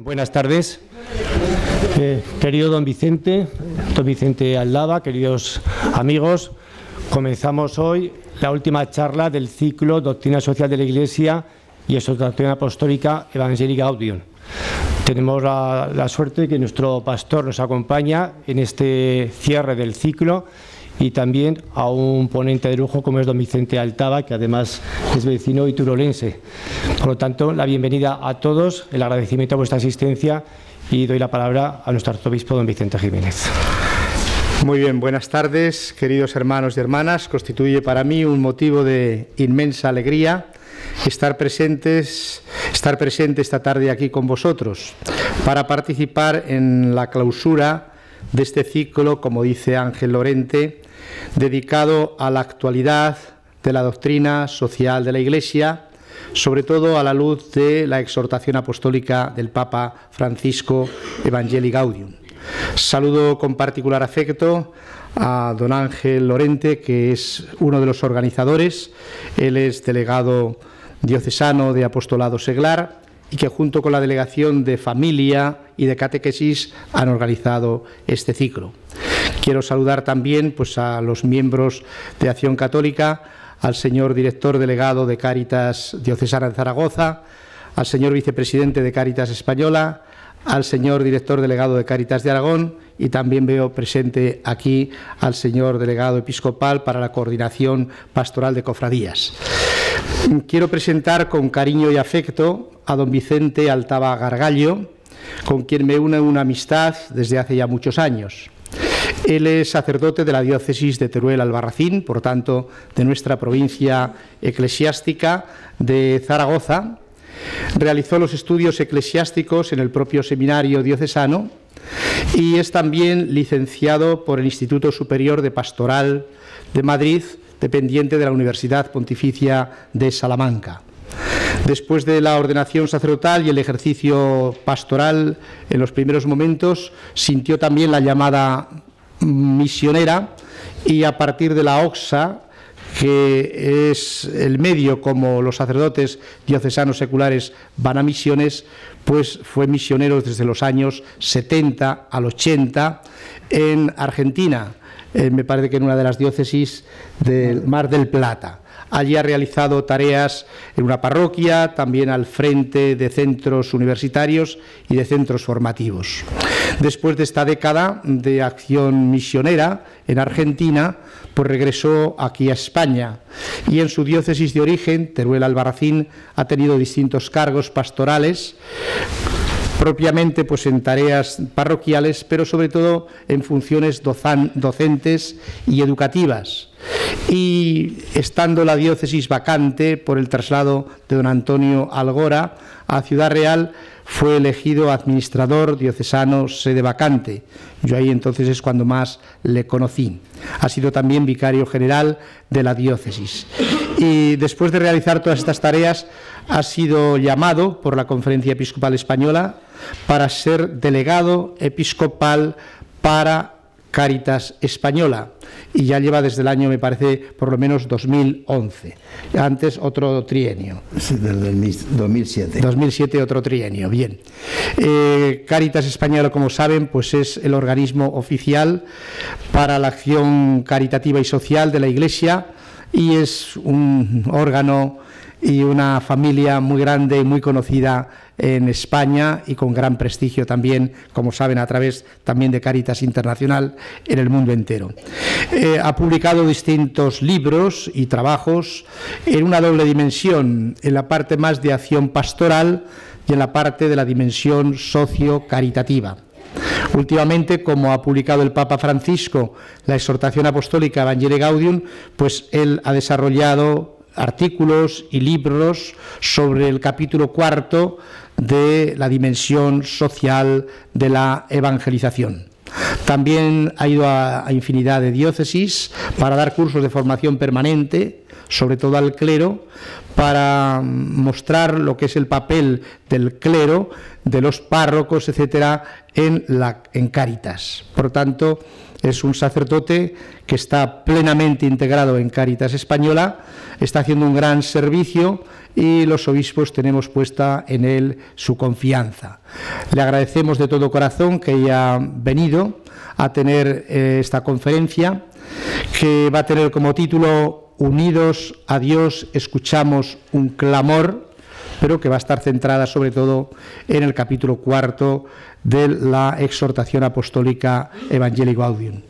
Buenas tardes, querido don Vicente Aldaba, queridos amigos. Comenzamos hoy la última charla del ciclo Doctrina Social de la Iglesia y Exhortación Apostólica Evangelii Gaudium. Tenemos la suerte de que nuestro pastor nos acompaña en este cierre del ciclo y también a un ponente de lujo como es don Vicente Aldaba, que además es vecino y turolense. Por lo tanto, la bienvenida a todos, el agradecimiento a vuestra asistencia y doy la palabra a nuestro arzobispo don Vicente Jiménez. Muy bien, buenas tardes, queridos hermanos y hermanas. Constituye para mí un motivo de inmensa alegría estar presente esta tarde aquí con vosotros para participar en la clausura de este ciclo, como dice Ángel Lorente, dedicado a la actualidad de la doctrina social de la Iglesia, sobre todo a la luz de la exhortación apostólica del Papa Francisco Evangelii Gaudium. Saludo con particular afecto a don Ángel Lorente, que es uno de los organizadores. Él es delegado diocesano de Apostolado Seglar y que junto con la Delegación de Familia y de Catequesis han organizado este ciclo. Quiero saludar también a los miembros de Acción Católica, al señor director delegado de Cáritas Diocesana de Zaragoza, al señor vicepresidente de Cáritas Española, al señor director delegado de Cáritas de Aragón y también veo presente aquí al señor delegado episcopal para la coordinación pastoral de cofradías. Quiero presentar con cariño y afecto a don Vicente Aldaba Gargallo, con quien me une una amistad desde hace ya muchos años. Él es sacerdote de la diócesis de Teruel-Albarracín, por tanto, de nuestra provincia eclesiástica de Zaragoza. Realizó los estudios eclesiásticos en el propio seminario diocesano y es también licenciado por el Instituto Superior de Pastoral de Madrid, dependiente de la Universidad Pontificia de Salamanca. Después de la ordenación sacerdotal y el ejercicio pastoral en los primeros momentos, sintió también la llamada misionera y a partir de la OXA, que es el medio como los sacerdotes diocesanos seculares van a misiones, pues fue misionero desde los años 70 al 80 en Argentina, me parece que en una de las diócesis del Mar del Plata. Allí ha realizado tareas en una parroquia, también al frente de centros universitarios y de centros formativos. Después de esta década de acción misionera en Argentina, pues regresó aquí a España y en su diócesis de origen, Teruel-Albarracín, ha tenido distintos cargos pastorales, propiamente en tareas parroquiales, pero sobre todo en funciones docentes y educativas. Y estando la diócesis vacante por el traslado de don Antonio Algora a Ciudad Real, fue elegido administrador diocesano sede vacante. Yo ahí entonces es cuando más le conocí. Ha sido también vicario general de la diócesis. Y después de realizar todas estas tareas, ha sido llamado por la Conferencia Episcopal Española para ser delegado episcopal para Cáritas Española y ya lleva desde el año, me parece, por lo menos 2011. Antes otro trienio. Sí, desde 2007. 2007 otro trienio, bien. Cáritas Española, como saben, pues es el organismo oficial para la acción caritativa y social de la Iglesia y es un órgano y una familia muy grande y muy conocida en España y con gran prestigio también, como saben, a través también de Cáritas Internacional en el mundo entero. Ha publicado distintos libros y trabajos en una doble dimensión, en la parte más de acción pastoral y en la parte de la dimensión socio-caritativa. Últimamente, como ha publicado el Papa Francisco la exhortación apostólica Evangelii Gaudium, pues él ha desarrollado artículos y libros sobre el capítulo 4 de la dimensión social de la evangelización. También ha ido a infinidad de diócesis para dar cursos de formación permanente sobre todo al clero, para mostrar lo que es el papel del clero, de los párrocos, etcétera, en Cáritas. Por tanto, es un sacerdote que está plenamente integrado en Cáritas Española, está haciendo un gran servicio y los obispos tenemos puesta en él su confianza. Le agradecemos de todo corazón que haya venido a tener esta conferencia, que va a tener como título Unidos a Dios, escuchamos un clamor, pero que va a estar centrada sobre todo en el capítulo 4 de la exhortación apostólica Evangelii Gaudium.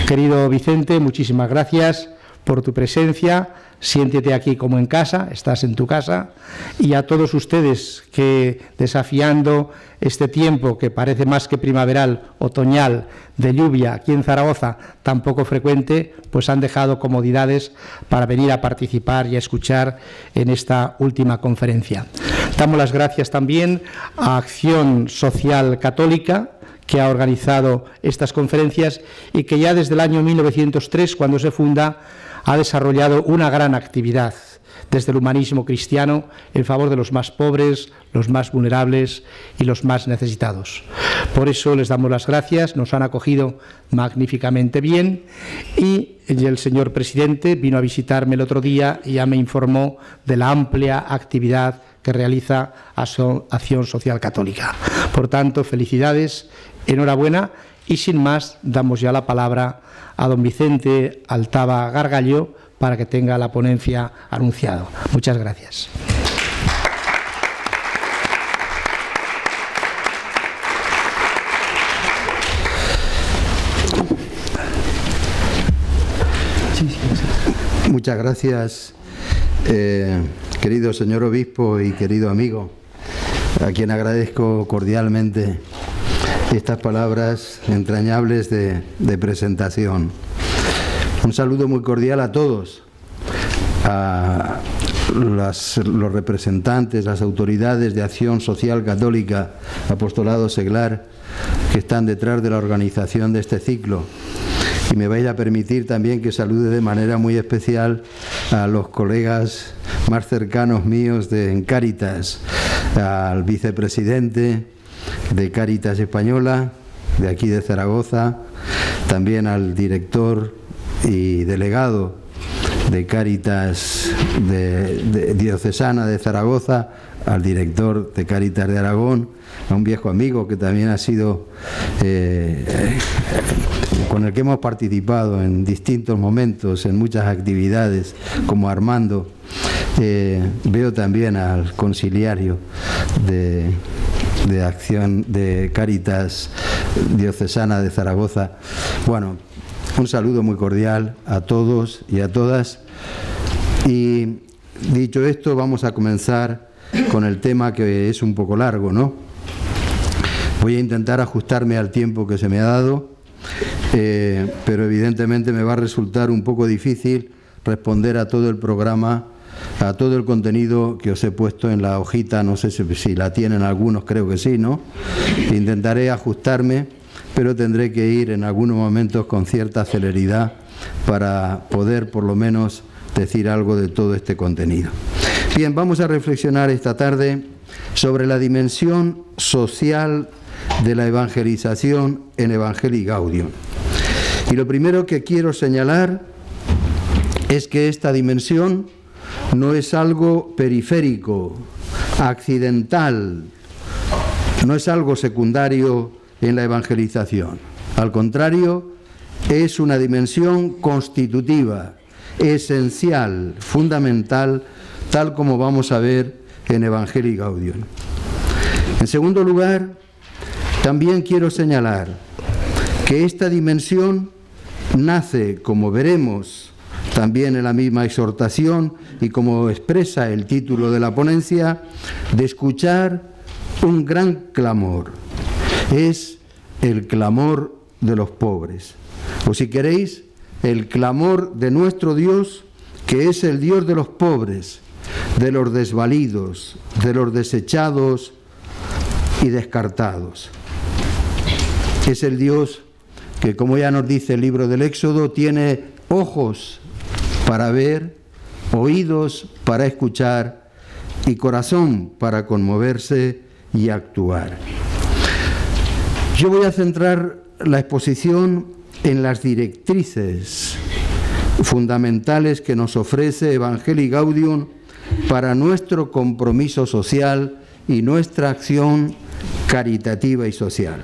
Querido Vicente, muchísimas gracias por tu presencia. Siéntete aquí como en casa, estás en tu casa, y a todos ustedes que, desafiando este tiempo que parece más que primaveral, otoñal, de lluvia aquí en Zaragoza, tan poco frecuente, pues han dejado comodidades para venir a participar y a escuchar en esta última conferencia. Damos las gracias también a Acción Social Católica, que ha organizado estas conferencias y que ya desde el año 1903, cuando se funda, ha desarrollado una gran actividad desde el humanismo cristiano en favor de los más pobres, los más vulnerables y los más necesitados. Por eso les damos las gracias, nos han acogido magníficamente bien y el señor presidente vino a visitarme el otro día y ya me informó de la amplia actividad que realiza Acción Social Católica. Por tanto, felicidades, enhorabuena y sin más damos ya la palabra a don Vicente Altava Gargallo para que tenga la ponencia anunciada. Muchas gracias. Muchas gracias, querido señor obispo y querido amigo, a quien agradezco cordialmente estas palabras entrañables de presentación. Un saludo muy cordial a todos, a los representantes, las autoridades de Acción Social Católica, Apostolado Seglar, que están detrás de la organización de este ciclo. Y me vais a permitir también que salude de manera muy especial a los colegas más cercanos míos en Cáritas, al vicepresidente de Cáritas Española, de aquí de Zaragoza, también al director y delegado de Cáritas diocesana de Zaragoza, al director de Cáritas de Aragón, a un viejo amigo que también ha sido con el que hemos participado en distintos momentos, en muchas actividades, como Armando. Veo también al conciliario de Acción de Cáritas diocesana de Zaragoza. Bueno, un saludo muy cordial a todos y a todas. Y dicho esto, vamos a comenzar con el tema, que es un poco largo, ¿no? Voy a intentar ajustarme al tiempo que se me ha dado, pero evidentemente me va a resultar un poco difícil responder a todo el programa, a todo el contenido que os he puesto en la hojita. No sé si la tienen algunos, creo que sí, ¿no? Intentaré ajustarme, pero tendré que ir en algunos momentos con cierta celeridad para poder por lo menos decir algo de todo este contenido. Bien, vamos a reflexionar esta tarde sobre la dimensión social de la evangelización en Evangelii Gaudium. Y lo primero que quiero señalar es que esta dimensión no es algo periférico, accidental, no es algo secundario en la evangelización. Al contrario, es una dimensión constitutiva, esencial, fundamental, tal como vamos a ver en Evangelii Gaudium. En segundo lugar, también quiero señalar que esta dimensión nace, como veremos también en la misma exhortación y como expresa el título de la ponencia, de escuchar un gran clamor. Es el clamor de los pobres, o si queréis, el clamor de nuestro Dios, que es el Dios de los pobres, de los desvalidos, de los desechados y descartados. Es el Dios que, como ya nos dice el libro del Éxodo, tiene ojos para ver oídos para escuchar y corazón para conmoverse y actuar. Yo voy a centrar la exposición en las directrices fundamentales que nos ofrece Evangelii Gaudium para nuestro compromiso social y nuestra acción caritativa y social.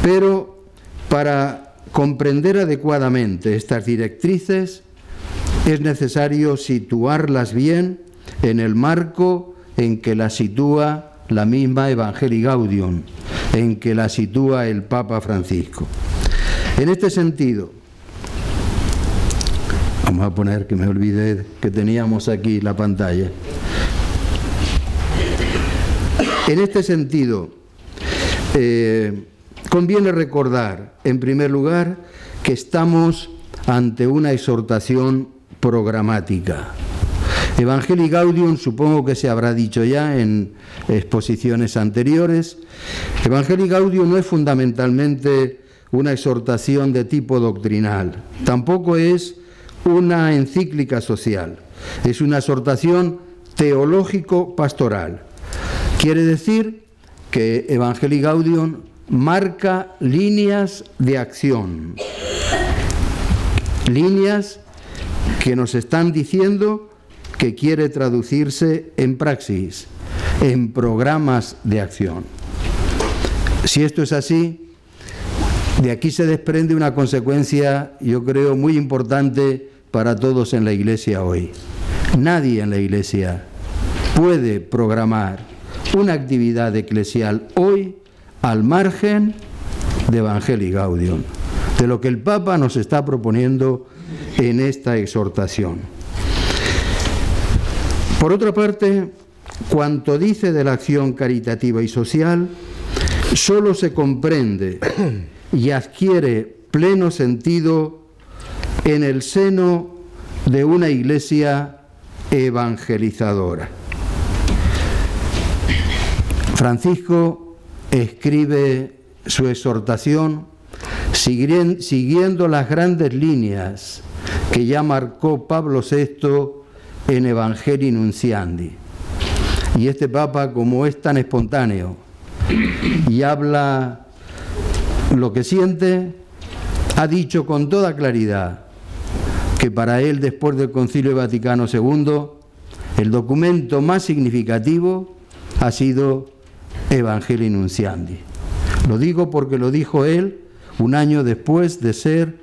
Pero para comprender adecuadamente estas directrices es necesario situarlas bien en el marco en que las sitúa la misma Evangelii Gaudium, en que la sitúa el Papa Francisco. En este sentido, vamos a poner, que me olvidé que teníamos aquí la pantalla. En este sentido, conviene recordar, en primer lugar, que estamos ante una exhortación programática. Evangelii Gaudium, supongo que se habrá dicho ya en exposiciones anteriores, Evangelii Gaudium no es fundamentalmente una exhortación de tipo doctrinal, tampoco es una encíclica social, es una exhortación teológico-pastoral. Quiere decir que Evangelii Gaudium marca líneas de acción, líneas que nos están diciendo que quiere traducirse en praxis, en programas de acción. Si esto es así, de aquí se desprende una consecuencia, yo creo, muy importante para todos en la Iglesia hoy. Nadie en la Iglesia puede programar una actividad eclesial hoy al margen de Evangelii Gaudium, de lo que el Papa nos está proponiendo en esta exhortación. Por otra parte, cuanto dice de la acción caritativa y social, solo se comprende y adquiere pleno sentido en el seno de una Iglesia evangelizadora. Francisco escribe su exhortación siguiendo las grandes líneas que ya marcó Pablo VI en Evangelii Nunciandi. Y este Papa, como es tan espontáneo y habla lo que siente, ha dicho con toda claridad que para él, después del Concilio Vaticano II, el documento más significativo ha sido Evangelii Nunciandi. Lo digo porque lo dijo él un año después de ser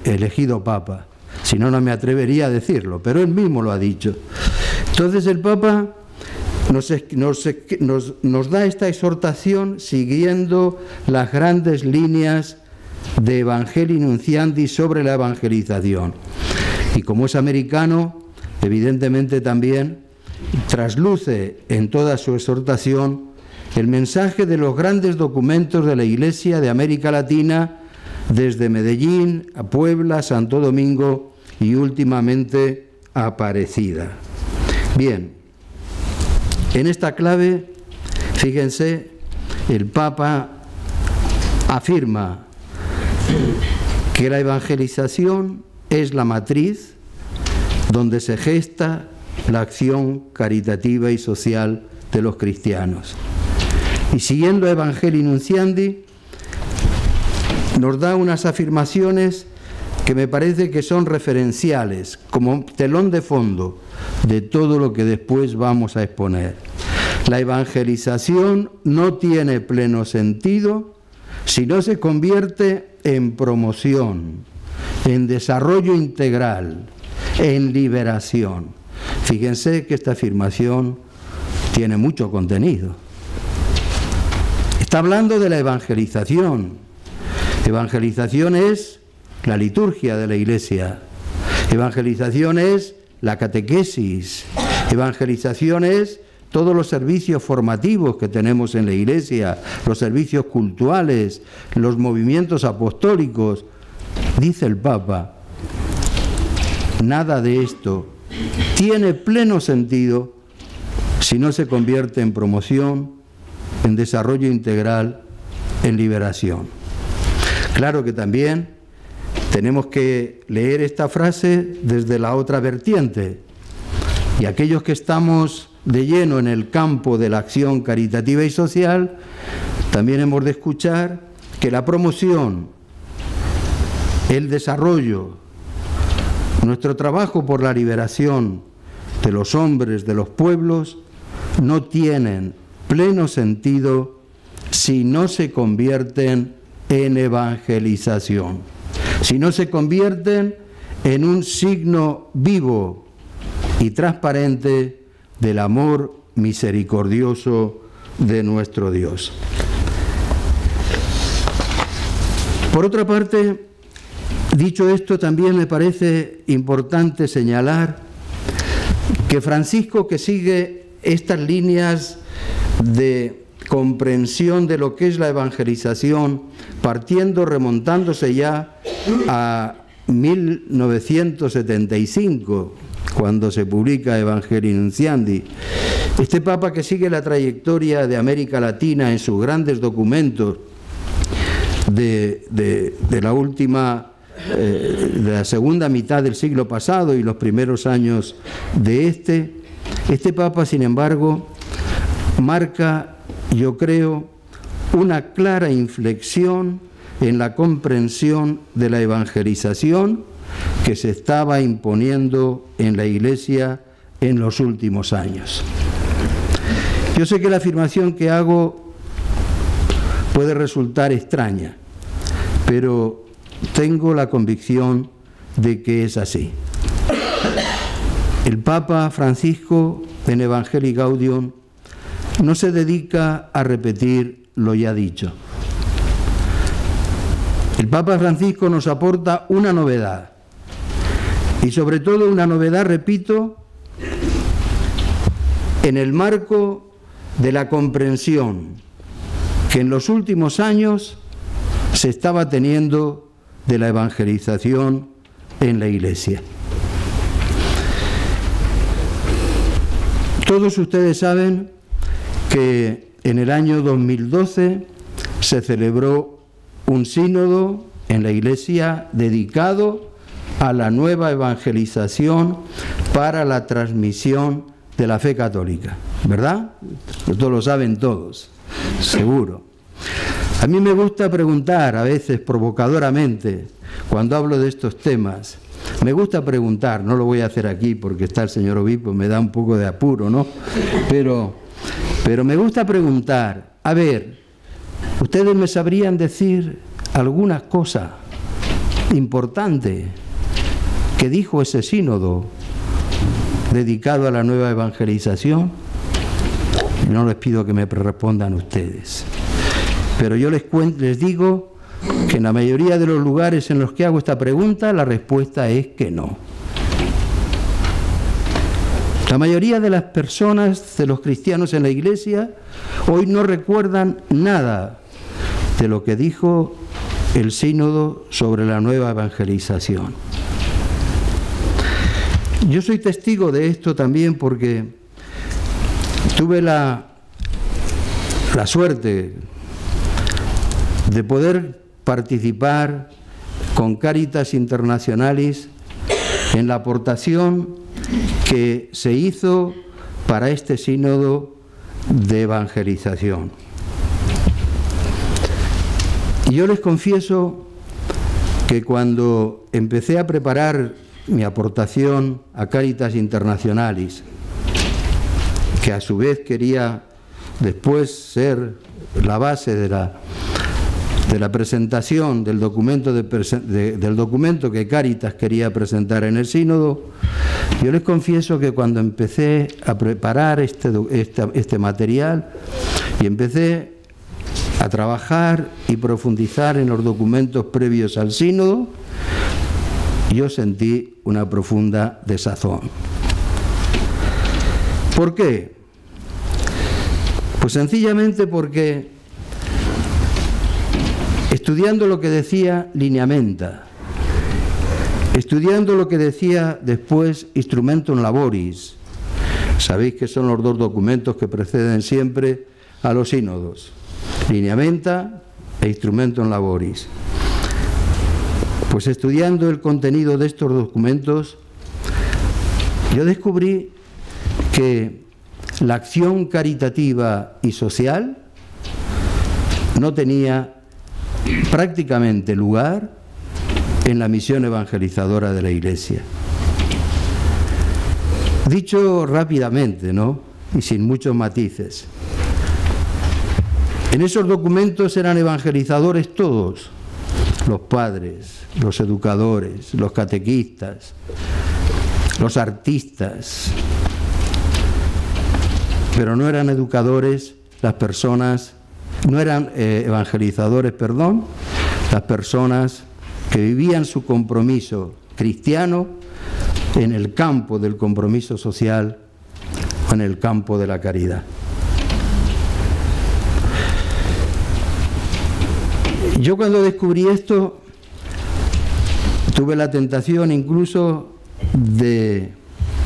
elegido Papa. Si no, no me atrevería a decirlo, pero él mismo lo ha dicho. Entonces el Papa nos da esta exhortación siguiendo las grandes líneas de Evangelii Nunciandi sobre la evangelización. Y como es americano, evidentemente también trasluce en toda su exhortación el mensaje de los grandes documentos de la Iglesia de América Latina, desde Medellín a Puebla, Santo Domingo y últimamente Aparecida. Bien, en esta clave, fíjense, el Papa afirma que la evangelización es la matriz donde se gesta la acción caritativa y social de los cristianos. Y siguiendo a Evangelii Nunciandi, nos da unas afirmaciones que me parece que son referenciales, como telón de fondo de todo lo que después vamos a exponer. La evangelización no tiene pleno sentido si no se convierte en promoción, en desarrollo integral, en liberación. Fíjense que esta afirmación tiene mucho contenido. Está hablando de la evangelización. Evangelización es la liturgia de la Iglesia. Evangelización es la catequesis. Evangelización es todos los servicios formativos que tenemos en la Iglesia, los servicios cultuales, los movimientos apostólicos. Dice el Papa, nada de esto tiene pleno sentido si no se convierte en promoción, en desarrollo integral, en liberación. Claro que también tenemos que leer esta frase desde la otra vertiente. Y aquellos que estamos de lleno en el campo de la acción caritativa y social, también hemos de escuchar que la promoción, el desarrollo, nuestro trabajo por la liberación de los hombres, de los pueblos, no tienen pleno sentido si no se convierten en evangelización, si no se convierten en un signo vivo y transparente del amor misericordioso de nuestro Dios. Por otra parte, dicho esto, también me parece importante señalar que Francisco, que sigue estas líneas de comprensión de lo que es la evangelización, remontándose ya a 1975, cuando se publica Evangelii Nunciandi. Este Papa, que sigue la trayectoria de América Latina en sus grandes documentos de la segunda mitad del siglo pasado y los primeros años de este Papa, sin embargo, marca, yo creo, una clara inflexión en la comprensión de la evangelización que se estaba imponiendo en la Iglesia en los últimos años. Yo sé que la afirmación que hago puede resultar extraña, pero tengo la convicción de que es así. El Papa Francisco, en Evangelii Gaudium, no se dedica a repetir lo ya dicho. El Papa Francisco nos aporta una novedad, y sobre todo una novedad, repito, en el marco de la comprensión que en los últimos años se estaba teniendo de la evangelización en la Iglesia. Todos ustedes saben que en el año 2012 se celebró un sínodo en la Iglesia dedicado a la nueva evangelización para la transmisión de la fe católica, ¿verdad? Esto lo saben todos, seguro. A mí me gusta preguntar, a veces provocadoramente, cuando hablo de estos temas, me gusta preguntar, no lo voy a hacer aquí porque está el señor obispo, me da un poco de apuro, ¿no? Pero me gusta preguntar, a ver, ¿ustedes me sabrían decir alguna cosa importante que dijo ese sínodo dedicado a la nueva evangelización? No les pido que me respondan ustedes, pero yo les digo que en la mayoría de los lugares en los que hago esta pregunta la respuesta es que no. La mayoría de las personas, de los cristianos en la Iglesia, hoy no recuerdan nada de lo que dijo el sínodo sobre la nueva evangelización. Yo soy testigo de esto también porque tuve la suerte de poder participar con Caritas Internationalis en la aportación que se hizo para este sínodo de evangelización. Y yo les confieso que cuando empecé a preparar mi aportación a Caritas Internationalis, que a su vez quería después ser la base de la presentación del documento, del documento que Cáritas quería presentar en el sínodo, yo les confieso que cuando empecé a preparar este material y empecé a trabajar y profundizar en los documentos previos al sínodo, yo sentí una profunda desazón. ¿Por qué? Pues sencillamente porque, estudiando lo que decía Lineamenta, estudiando lo que decía después Instrumentum Laboris, sabéis que son los dos documentos que preceden siempre a los sínodos, Lineamenta e Instrumentum Laboris. Pues estudiando el contenido de estos documentos, yo descubrí que la acción caritativa y social no tenía prácticamente lugar en la misión evangelizadora de la Iglesia. Dicho rápidamente, ¿no?, y sin muchos matices, en esos documentos eran evangelizadores todos: los padres, los educadores, los catequistas, los artistas, pero no eran educadores las personas, no eran evangelizadores, perdón, las personas que vivían su compromiso cristiano en el campo del compromiso social o en el campo de la caridad. Yo cuando descubrí esto tuve la tentación incluso de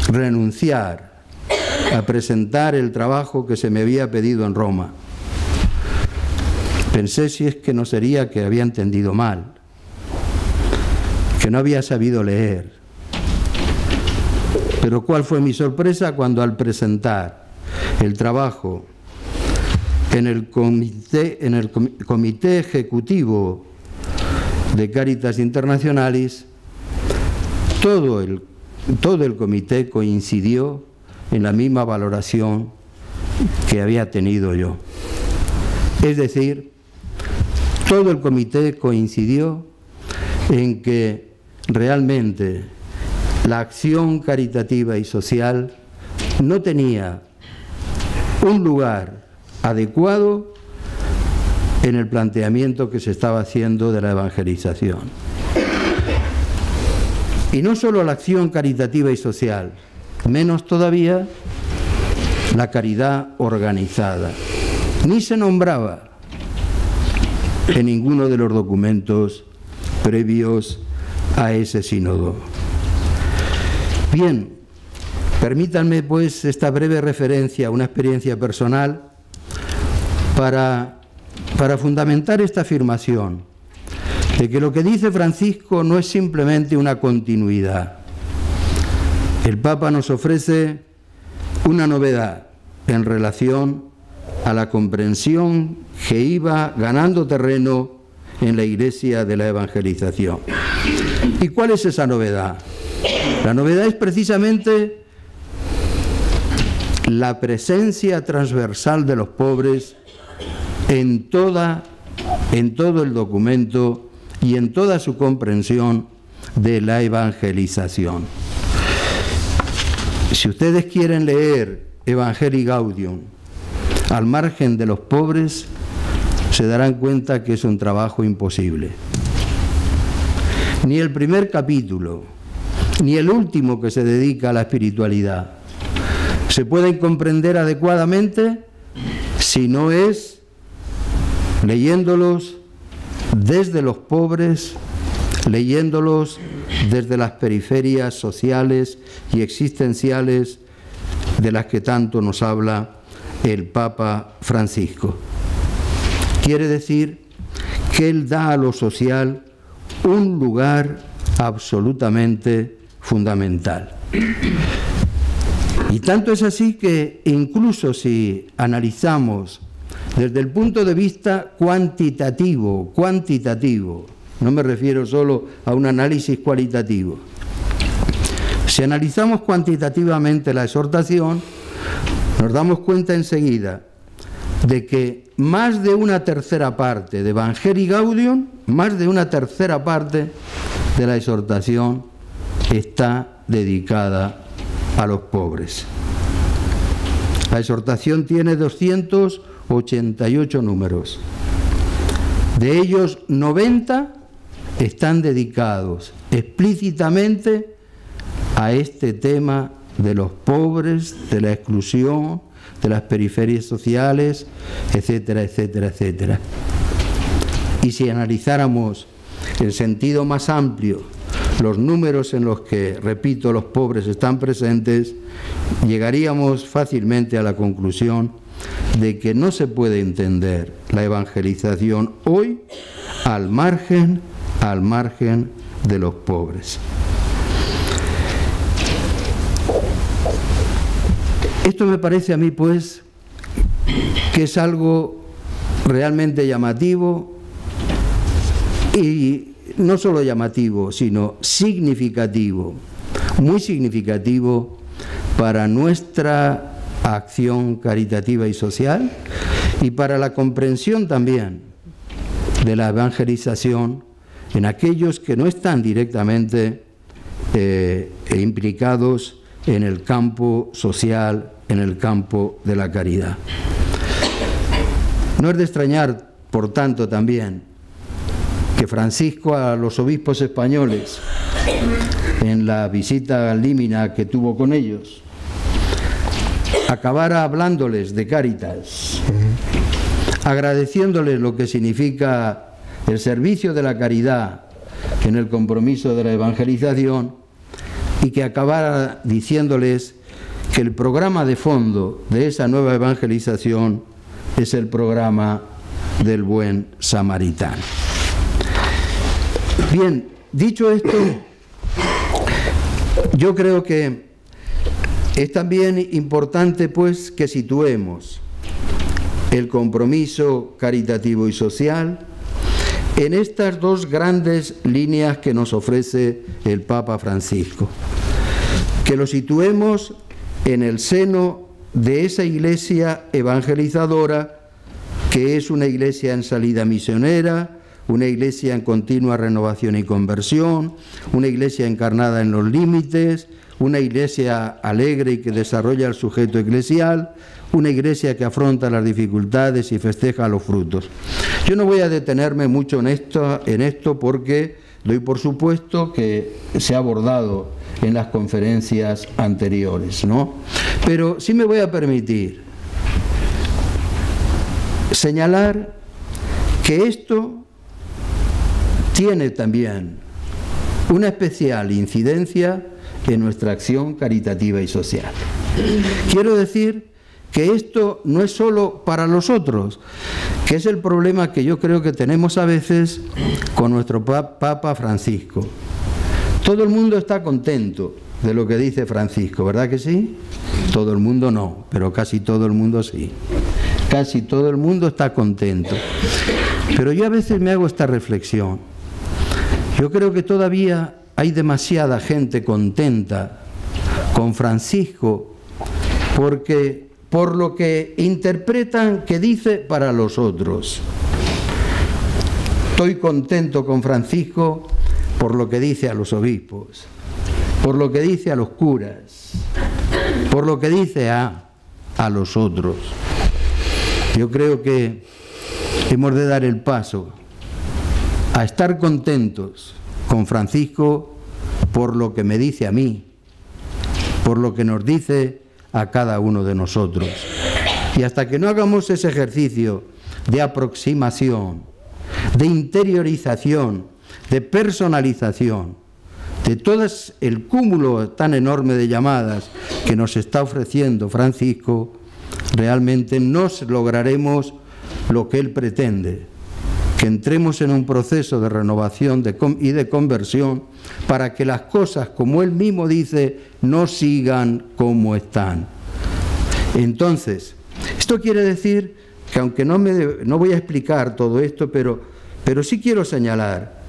renunciar a presentar el trabajo que se me había pedido en Roma. Pensé si es que no sería que había entendido mal, que no había sabido leer. Pero ¿cuál fue mi sorpresa cuando al presentar el trabajo en el comité ejecutivo de Caritas Internationalis, todo el comité coincidió en la misma valoración que había tenido yo? Es decir, todo el comité coincidió en que realmente la acción caritativa y social no tenía un lugar adecuado en el planteamiento que se estaba haciendo de la evangelización. Y no solo la acción caritativa y social, menos todavía la caridad organizada. Ni se nombraba en ninguno de los documentos previos a ese sínodo. Bien, permítanme pues esta breve referencia a una experiencia personal para fundamentar esta afirmación de que lo que dice Francisco no es simplemente una continuidad. El Papa nos ofrece una novedad en relación a la comprensión que iba ganando terreno en la Iglesia de la evangelización. ¿Y cuál es esa novedad? La novedad es precisamente la presencia transversal de los pobres en todo el documento y en toda su comprensión de la evangelización. Si ustedes quieren leer Evangelii Gaudium al margen de los pobres, se darán cuenta que es un trabajo imposible. Ni el primer capítulo, ni el último que se dedica a la espiritualidad se pueden comprender adecuadamente si no es leyéndolos desde los pobres, leyéndolos desde las periferias sociales y existenciales de las que tanto nos habla el Papa Francisco. Quiere decir que él da a lo social un lugar absolutamente fundamental. Y tanto es así que incluso si analizamos desde el punto de vista cuantitativo, no me refiero solo a un análisis cualitativo, si analizamos cuantitativamente la exhortación, nos damos cuenta enseguida de que más de una tercera parte de Evangelii Gaudium, más de una tercera parte de la exhortación está dedicada a los pobres. La exhortación tiene 288 números. De ellos, 90 están dedicados explícitamente a este tema de los pobres, de la exclusión, de las periferias sociales, etcétera, etcétera, etcétera. Y si analizáramos en sentido más amplio los números en los que, repito, los pobres están presentes, llegaríamos fácilmente a la conclusión de que no se puede entender la evangelización hoy al margen al margen de los pobres. Esto me parece a mí, pues, que es algo realmente llamativo, y no solo llamativo, sino significativo, muy significativo para nuestra acción caritativa y social y para la comprensión también de la evangelización en aquellos que no están directamente implicados en el campo social, en el campo de la caridad. No es de extrañar, por tanto, también que Francisco a los obispos españoles, en la visita límina que tuvo con ellos, acabara hablándoles de Cáritas, agradeciéndoles lo que significa el servicio de la caridad en el compromiso de la evangelización, y que acabara diciéndoles que el programa de fondo de esa nueva evangelización es el programa del buen samaritano. Bien, dicho esto, yo creo que es también importante, pues, que situemos el compromiso caritativo y social en estas dos grandes líneas que nos ofrece el Papa Francisco. Que lo situemos en el seno de esa iglesia evangelizadora, que es una iglesia en salida misionera, una iglesia en continua renovación y conversión, una iglesia encarnada en los límites, una iglesia alegre y que desarrolla el sujeto eclesial, una iglesia que afronta las dificultades y festeja los frutos. Yo no voy a detenerme mucho en esto porque doy por supuesto que se ha abordado en las conferencias anteriores, ¿no? Pero sí me voy a permitir señalar que esto tiene también una especial incidencia en nuestra acción caritativa y social. Quiero decir que esto no es solo para los otros, que es el problema que yo creo que tenemos a veces con nuestro Papa Francisco. Todo el mundo está contento de lo que dice Francisco, ¿verdad que sí? Todo el mundo no, pero casi todo el mundo sí. Casi todo el mundo está contento. Pero yo a veces me hago esta reflexión. Yo creo que todavía hay demasiada gente contenta con Francisco porque por lo que interpretan que dice para los otros. Estoy contento con Francisco por lo que dice a los obispos, por lo que dice a los curas, por lo que dice a los otros. Yo creo que hemos de dar el paso a estar contentos con Francisco por lo que me dice a mí, por lo que nos dice a cada uno de nosotros. Y hasta que no hagamos ese ejercicio de aproximación, de interiorización, de personalización, de todo el cúmulo tan enorme de llamadas que nos está ofreciendo Francisco, realmente no lograremos lo que él pretende, que entremos en un proceso de renovación y de conversión para que las cosas, como él mismo dice, no sigan como están. Entonces, esto quiere decir que aunque no voy a explicar todo esto, pero sí quiero señalar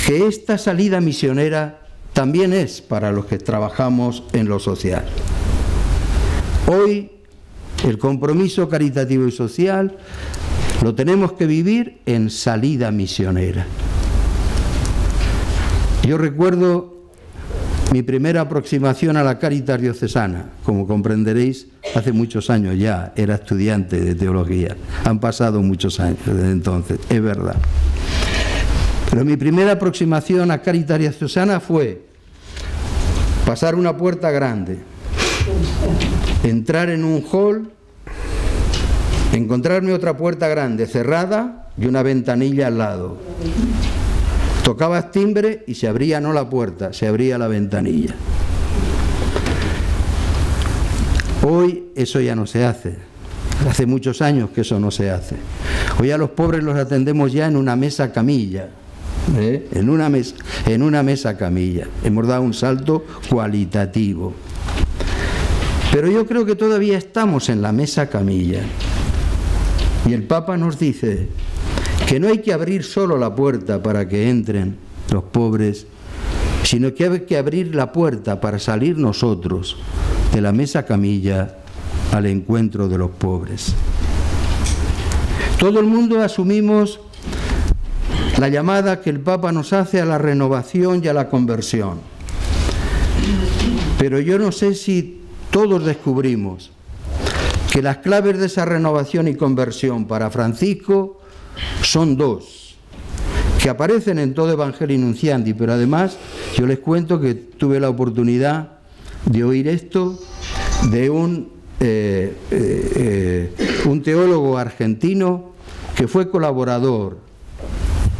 que esta salida misionera también es para los que trabajamos en lo social. Hoy el compromiso caritativo y social lo tenemos que vivir en salida misionera. Yo recuerdo mi primera aproximación a la Cáritas diocesana, como comprenderéis, hace muchos años ya, era estudiante de teología. Han pasado muchos años desde entonces, es verdad. Pero mi primera aproximación a Cáritas diocesana fue pasar una puerta grande, entrar en un hall, encontrarme otra puerta grande cerrada y una ventanilla al lado. Tocabas timbre y se abría no la puerta, se abría la ventanilla. Hoy eso ya no se hace. Hace muchos años que eso no se hace. Hoy a los pobres los atendemos ya en una mesa camilla, en una mesa camilla. Hemos dado un salto cualitativo. Pero yo creo que todavía estamos en la mesa camilla. Y el Papa nos dice que no hay que abrir solo la puerta para que entren los pobres, sino que hay que abrir la puerta para salir nosotros de la mesa camilla al encuentro de los pobres. Todo el mundo asumimos la llamada que el Papa nos hace a la renovación y a la conversión. Pero yo no sé si todos descubrimos que las claves de esa renovación y conversión para Francisco son dos, que aparecen en todo Evangelii Nunciandi, pero además yo les cuento que tuve la oportunidad de oír esto de un teólogo argentino que fue colaborador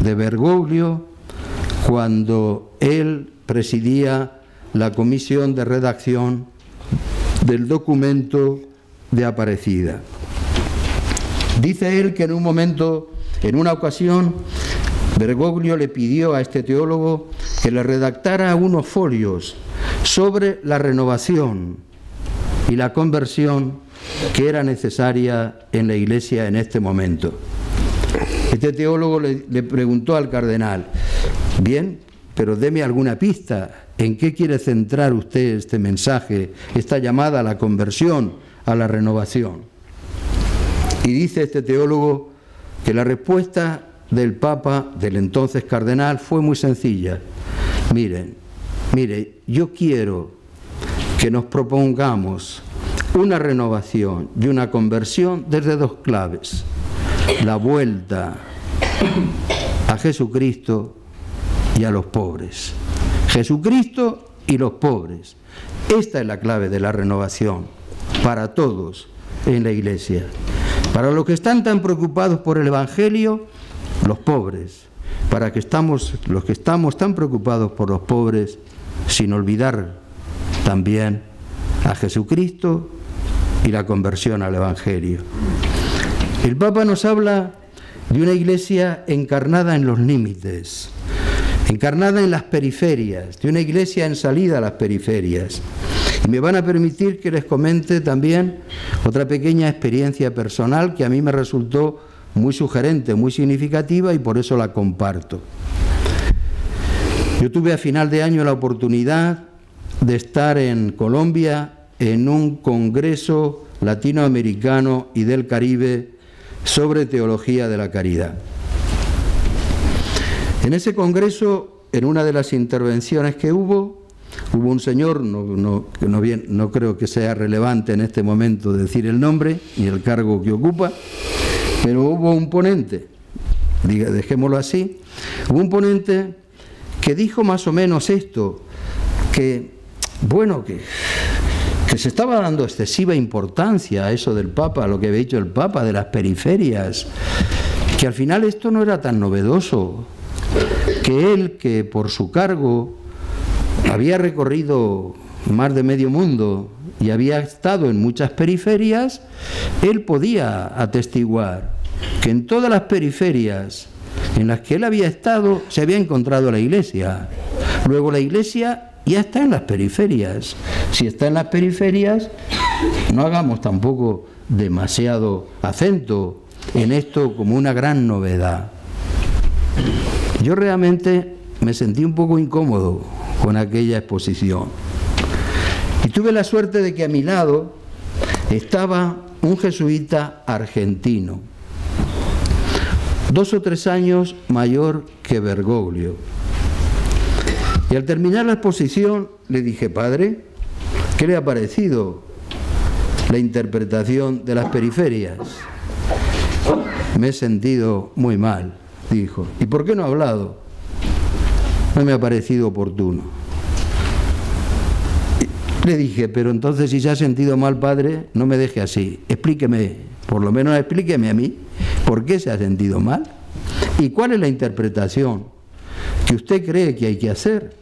de Bergoglio cuando él presidía la comisión de redacción del documento de Aparecida. Dice él que en una ocasión, Bergoglio le pidió a este teólogo que le redactara unos folios sobre la renovación y la conversión que era necesaria en la Iglesia en este momento. Este teólogo le preguntó al cardenal: bien, pero deme alguna pista. ¿En qué quiere centrar usted este mensaje, esta llamada a la conversión, a la renovación? Y dice este teólogo que la respuesta del Papa, del entonces cardenal, fue muy sencilla. Mire, yo quiero que nos propongamos una renovación y una conversión desde dos claves: la vuelta a Jesucristo y a los pobres. Jesucristo y los pobres. Esta es la clave de la renovación para todos en la Iglesia. Para los que están tan preocupados por el Evangelio, los pobres. Para los que estamos tan preocupados por los pobres, sin olvidar también a Jesucristo y la conversión al Evangelio. El Papa nos habla de una Iglesia encarnada en los límites, encarnada en las periferias, de una Iglesia en salida a las periferias. Y me van a permitir que les comente también otra pequeña experiencia personal que a mí me resultó muy sugerente, muy significativa, y por eso la comparto. Yo tuve a final de año la oportunidad de estar en Colombia en un congreso latinoamericano y del Caribe sobre teología de la caridad. En ese congreso, en una de las intervenciones que hubo un señor, no creo que sea relevante en este momento decir el nombre ni el cargo que ocupa, pero hubo un ponente, dejémoslo así, hubo un ponente que dijo más o menos esto, que se estaba dando excesiva importancia a eso del Papa, a lo que había dicho el Papa de las periferias, que al final esto no era tan novedoso, que él, que por su cargo había recorrido más de medio mundo y había estado en muchas periferias, él podía atestiguar que en todas las periferias en las que él había estado se había encontrado la Iglesia. Luego la Iglesia ya está en las periferias. Si está en las periferias, no hagamos tampoco demasiado acento en esto como una gran novedad. Yo realmente me sentí un poco incómodo con aquella exposición. Y tuve la suerte de que a mi lado estaba un jesuita argentino, 2 o 3 años mayor que Bergoglio. Y al terminar la exposición le dije: padre, ¿qué le ha parecido la interpretación de las periferias? Me he sentido muy mal, dijo. ¿Y por qué no ha hablado? No me ha parecido oportuno. Le dije: pero entonces, si se ha sentido mal, padre, no me deje así. Explíqueme, por lo menos explíqueme a mí, ¿por qué se ha sentido mal? ¿Y cuál es la interpretación que usted cree que hay que hacer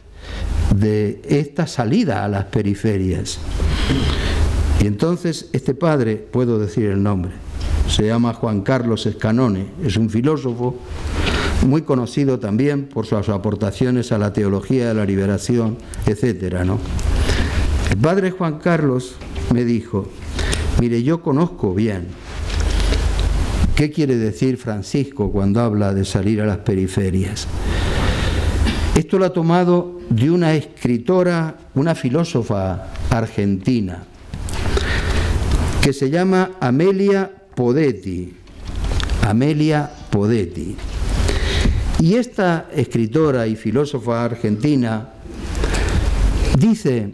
de esta salida a las periferias? Y entonces este padre, puedo decir el nombre, se llama Juan Carlos Scanone, es un filósofo muy conocido también por sus aportaciones a la teología de la liberación, etcétera, ¿no? El padre Juan Carlos me dijo: mire, yo conozco bien qué quiere decir Francisco cuando habla de salir a las periferias. Esto lo ha tomado de una escritora, una filósofa argentina, que se llama Amelia Podetti. Amelia Podetti. Y esta escritora y filósofa argentina dice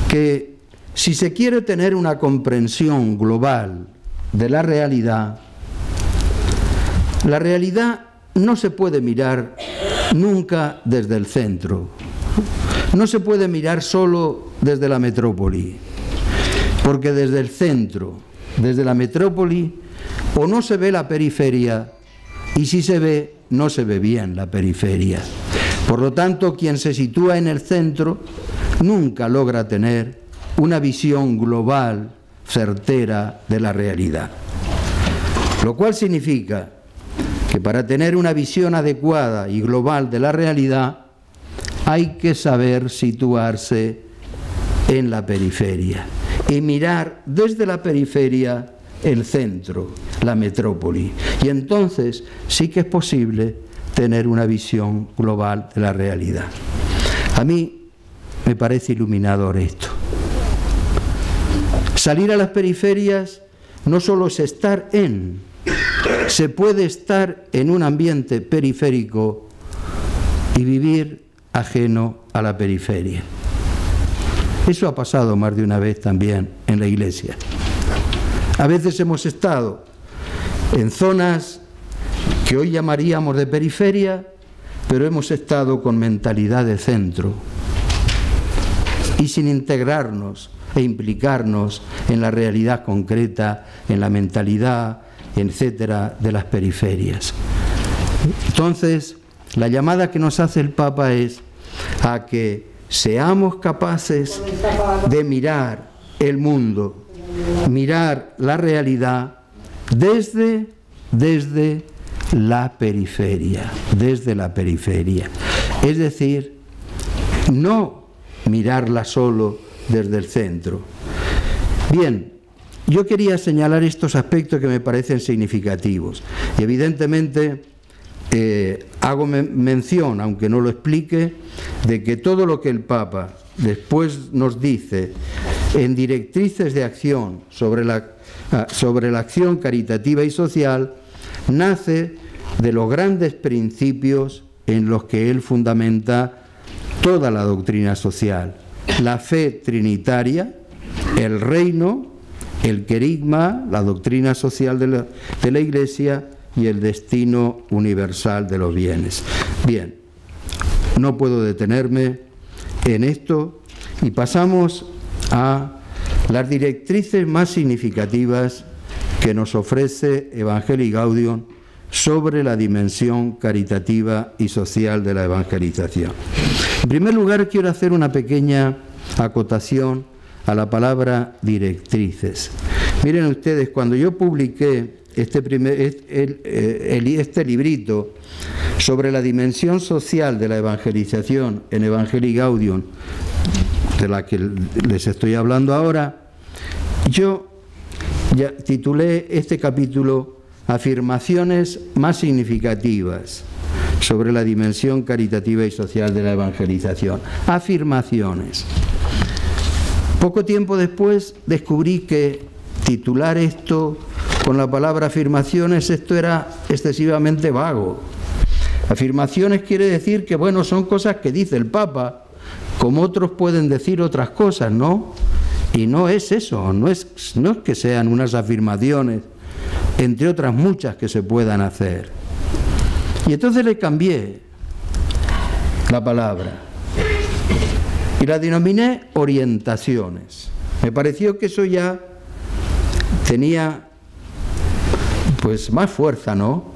que si se quiere tener una comprensión global de la realidad no se puede mirar nunca desde el centro, no se puede mirar solo desde la metrópoli, porque desde el centro, desde la metrópoli, o no se ve la periferia, y si se ve, no se ve bien la periferia. Por lo tanto, quien se sitúa en el centro nunca logra tener una visión global, certera de la realidad. Lo cual significa que para tener una visión adecuada y global de la realidad hay que saber situarse en la periferia y mirar desde la periferia el centro, la metrópoli. Y entonces sí que es posible tener una visión global de la realidad. A mí me parece iluminador esto. Salir a las periferias no solo es estar en, se puede estar en un ambiente periférico y vivir ajeno a la periferia. Eso ha pasado más de una vez también en la Iglesia. A veces hemos estado en zonas que hoy llamaríamos de periferia, pero hemos estado con mentalidad de centro y sin integrarnos e implicarnos en la realidad concreta, en la mentalidad, etcétera, de las periferias. Entonces, la llamada que nos hace el Papa es a que seamos capaces de mirar el mundo, mirar la realidad desde la periferia, es decir, no mirarla solo desde el centro. Bien, yo quería señalar estos aspectos que me parecen significativos y evidentemente hago mención, aunque no lo explique, de que todo lo que el Papa después nos dice en directrices de acción sobre la acción caritativa y social nace de los grandes principios en los que él fundamenta toda la doctrina social: la fe trinitaria, el reino, el querigma, la doctrina social de la Iglesia y el destino universal de los bienes. Bien, no puedo detenerme en esto y pasamos a las directrices más significativas que nos ofrece Evangelii Gaudium sobre la dimensión caritativa y social de la evangelización. En primer lugar, quiero hacer una pequeña acotación a la palabra directrices. Miren ustedes, cuando yo publiqué este librito sobre la dimensión social de la evangelización en Evangelii Gaudium, de la que les estoy hablando ahora, yo ya titulé este capítulo Afirmaciones más significativas sobre la dimensión caritativa y social de la evangelización. Afirmaciones. Poco tiempo después descubrí que titular esto con la palabra afirmaciones, esto era excesivamente vago. Afirmaciones quiere decir que, bueno, son cosas que dice el Papa, como otros pueden decir otras cosas, ¿no? Y no es eso, no es que sean unas afirmaciones, entre otras muchas que se puedan hacer. Y entonces le cambié la palabra y la denominé orientaciones. Me pareció que eso ya tenía pues más fuerza, ¿no?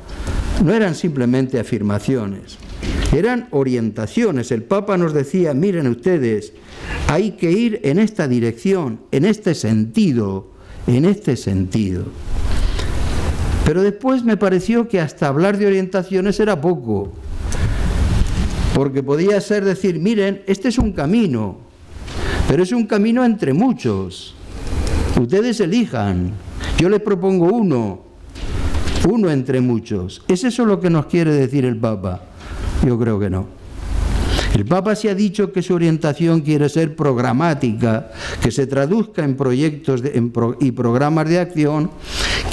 No eran simplemente afirmaciones, eran orientaciones. El Papa nos decía, miren ustedes, hay que ir en esta dirección, en este sentido, Pero después me pareció que hasta hablar de orientaciones era poco, porque podía ser decir, miren, este es un camino, pero es un camino entre muchos. Ustedes elijan, yo les propongo uno entre muchos. ¿Es eso lo que nos quiere decir el Papa? Yo creo que no. El Papa se ha dicho que su orientación quiere ser programática, que se traduzca en proyectos y programas de acción.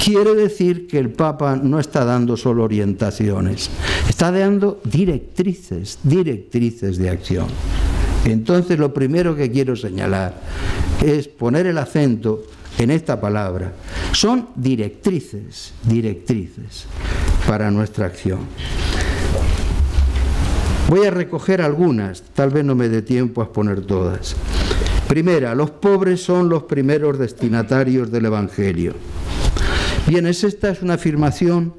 Quiere decir que el Papa no está dando solo orientaciones, está dando directrices de acción. Entonces, lo primero que quiero señalar es poner el acento en esta palabra. Son directrices para nuestra acción. Voy a recoger algunas, tal vez no me dé tiempo a exponer todas. Primera, los pobres son los primeros destinatarios del Evangelio. Bien, esta es una afirmación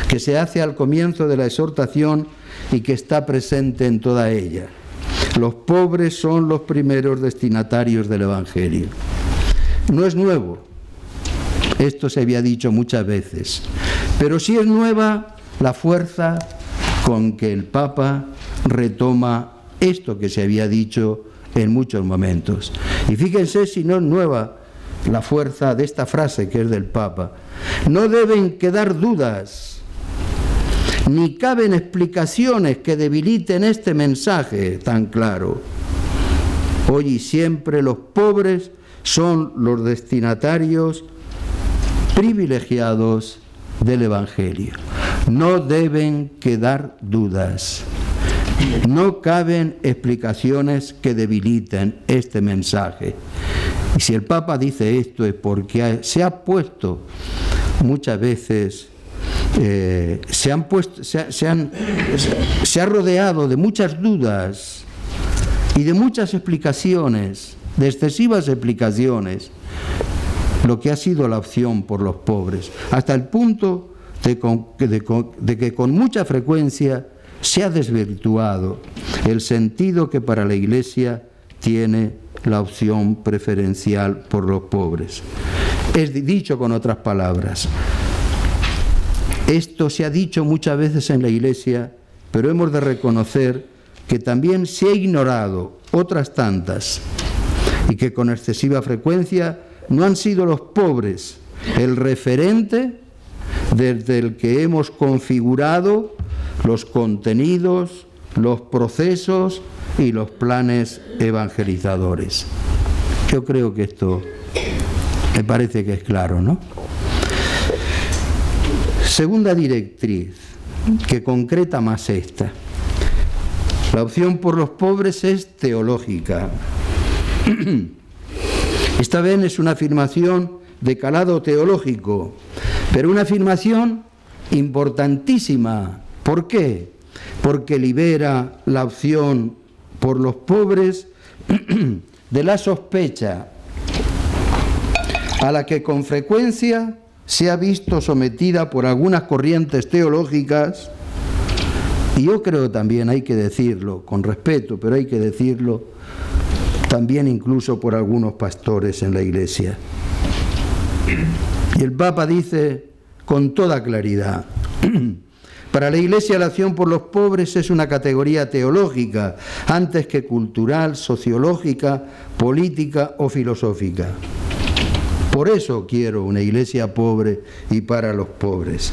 que se hace al comienzo de la exhortación y que está presente en toda ella. Los pobres son los primeros destinatarios del Evangelio. No es nuevo, esto se había dicho muchas veces, pero sí es nueva la fuerza con que el Papa retoma esto que se había dicho en muchos momentos. Y fíjense si no es nueva la fuerza de esta frase que es del Papa. No deben quedar dudas, ni caben explicaciones que debiliten este mensaje tan claro. Hoy y siempre los pobres son los destinatarios privilegiados del Evangelio. No deben quedar dudas, no caben explicaciones que debiliten este mensaje. Y si el Papa dice esto es porque se ha puesto muchas veces, se ha rodeado de muchas dudas y de muchas explicaciones, de excesivas explicaciones, lo que ha sido la opción por los pobres, hasta el punto de que con mucha frecuencia se ha desvirtuado el sentido que para la Iglesia tiene la opción preferencial por los pobres. Es dicho con otras palabras, esto se ha dicho muchas veces en la Iglesia, pero hemos de reconocer que también se ha ignorado otras tantas y que con excesiva frecuencia no han sido los pobres el referente desde el que hemos configurado los contenidos, los procesos y los planes evangelizadores. Yo creo que esto me parece que es claro, ¿no? Segunda directriz, que concreta más esta. La opción por los pobres es teológica. Esta vez es una afirmación de calado teológico, pero una afirmación importantísima. ¿Por qué? Porque libera la opción por los pobres de la sospecha a la que con frecuencia se ha visto sometida por algunas corrientes teológicas, y yo creo también, hay que decirlo, con respeto, pero hay que decirlo, también incluso por algunos pastores en la Iglesia. Y el Papa dice con toda claridad, para la Iglesia la acción por los pobres es una categoría teológica, antes que cultural, sociológica, política o filosófica. Por eso quiero una Iglesia pobre y para los pobres.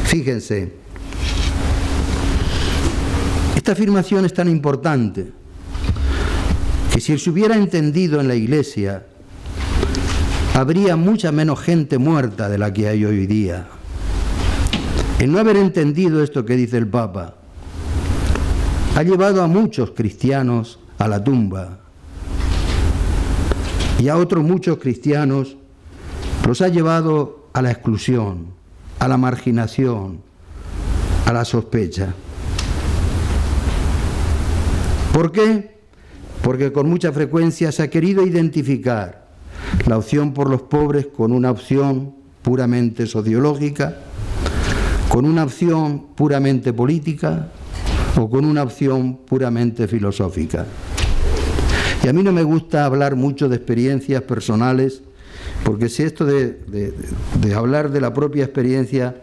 Fíjense, esta afirmación es tan importante que si se hubiera entendido en la Iglesia, habría mucha menos gente muerta de la que hay hoy día. El no haber entendido esto que dice el Papa ha llevado a muchos cristianos a la tumba y a otros muchos cristianos los ha llevado a la exclusión, a la marginación, a la sospecha. ¿Por qué? Porque con mucha frecuencia se ha querido identificar la opción por los pobres con una opción puramente sociológica, con una opción puramente política o con una opción puramente filosófica. Y a mí no me gusta hablar mucho de experiencias personales porque si esto de hablar de la propia experiencia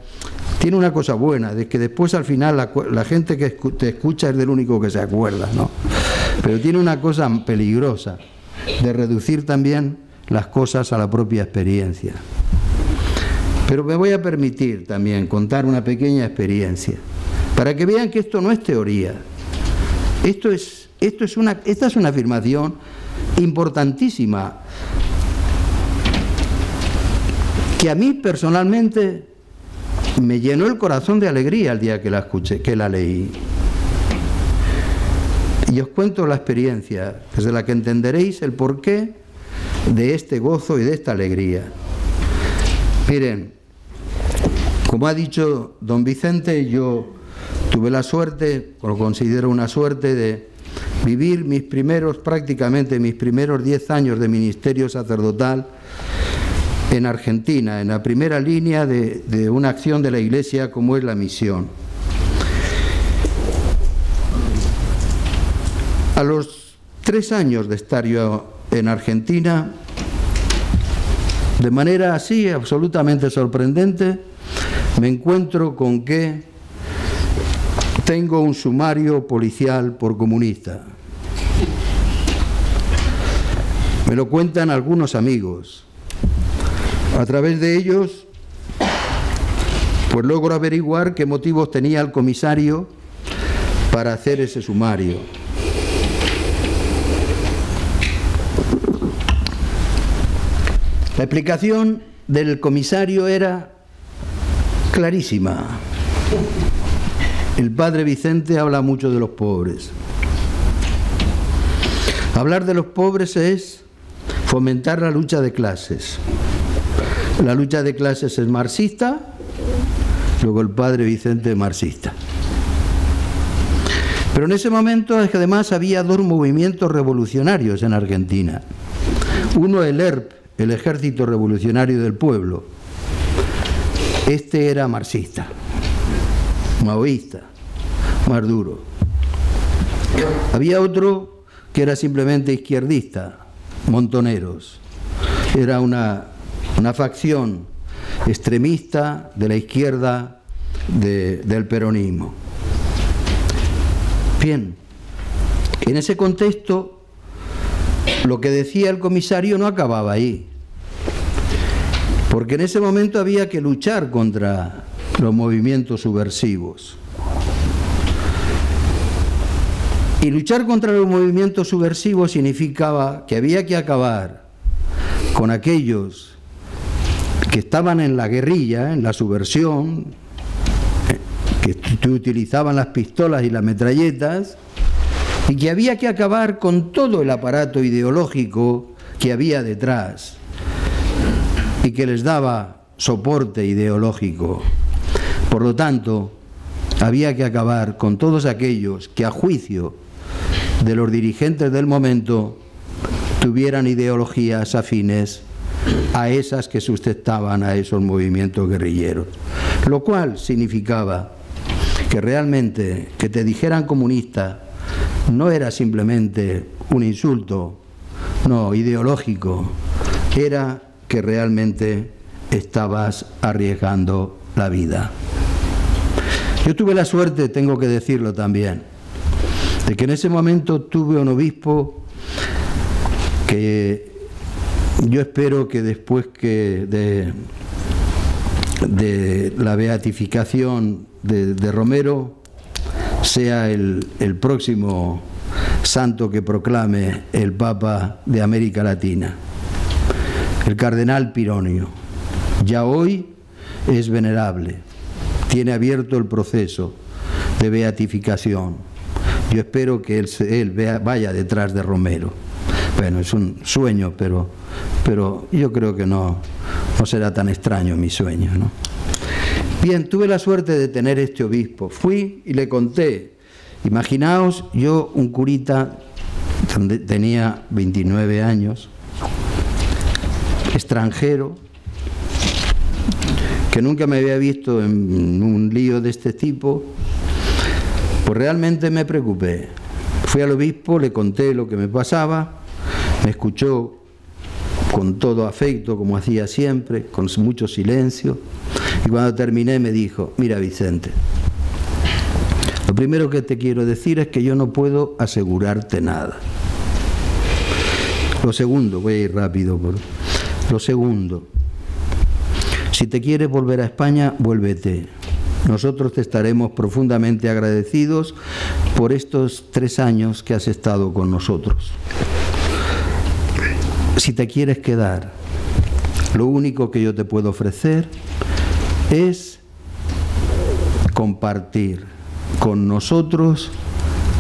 tiene una cosa buena, de que después al final la gente que te escucha es del único que se acuerda, ¿no? Pero tiene una cosa peligrosa, de reducir también las cosas a la propia experiencia. Pero me voy a permitir también contar una pequeña experiencia, para que vean que esto no es teoría. Esta es una afirmación importantísima, que a mí personalmente me llenó el corazón de alegría el día que la escuché, que la leí. Y os cuento la experiencia, desde la que entenderéis el porqué de este gozo y de esta alegría. Miren, como ha dicho don Vicente, yo tuve la suerte, lo considero una suerte, de vivir prácticamente mis primeros 10 años de ministerio sacerdotal en Argentina, en la primera línea de una acción de la Iglesia como es la misión. A los 3 años de estar yo en Argentina, de manera así absolutamente sorprendente, me encuentro con que tengo un sumario policial por comunista. Me lo cuentan algunos amigos. A través de ellos, pues logro averiguar qué motivos tenía el comisario para hacer ese sumario. La explicación del comisario era clarísima. El padre Vicente habla mucho de los pobres. Hablar de los pobres es fomentar la lucha de clases. La lucha de clases es marxista, luego el padre Vicente es marxista. Pero en ese momento es que además había 2 movimientos revolucionarios en Argentina. Uno, el ERP, el Ejército Revolucionario del Pueblo. Este era marxista, maoísta, más duro. Había otro que era simplemente izquierdista, Montoneros. Era una facción extremista de la izquierda del peronismo. Bien, en ese contexto lo que decía el comisario no acababa ahí, porque en ese momento había que luchar contra los movimientos subversivos. Y luchar contra los movimientos subversivos significaba que había que acabar con aquellos que estaban en la guerrilla, en la subversión, que utilizaban las pistolas y las metralletas, y que había que acabar con todo el aparato ideológico que había detrás y que les daba soporte ideológico. Por lo tanto, había que acabar con todos aquellos que, a juicio de los dirigentes del momento, tuvieran ideologías afines a esas que sustentaban a esos movimientos guerrilleros. Lo cual significaba que realmente que te dijeran comunista no era simplemente un insulto, no, ideológico, era que realmente estabas arriesgando la vida. Yo tuve la suerte, tengo que decirlo también, de que en ese momento tuve un obispo que yo espero que después de la beatificación de Romero sea el próximo santo que proclame el Papa de América Latina, el cardenal Pironio. Ya hoy es venerable, tiene abierto el proceso de beatificación. Yo espero que él vaya detrás de Romero. Bueno, es un sueño, pero yo creo que no será tan extraño mi sueño, ¿no? Bien, tuve la suerte de tener este obispo. Fui y le conté. Imaginaos, yo, un curita, tenía 29 años, extranjero, que nunca me había visto en un lío de este tipo, pues realmente me preocupé. Fui al obispo, le conté lo que me pasaba, me escuchó con todo afecto, como hacía siempre, con mucho silencio, y cuando terminé me dijo: mira, Vicente, lo primero que te quiero decir es que yo no puedo asegurarte nada. Lo segundo, voy a ir rápido, lo segundo, si te quieres volver a España, vuélvete. Nosotros te estaremos profundamente agradecidos por estos 3 años que has estado con nosotros. Si te quieres quedar, lo único que yo te puedo ofrecer es compartir con nosotros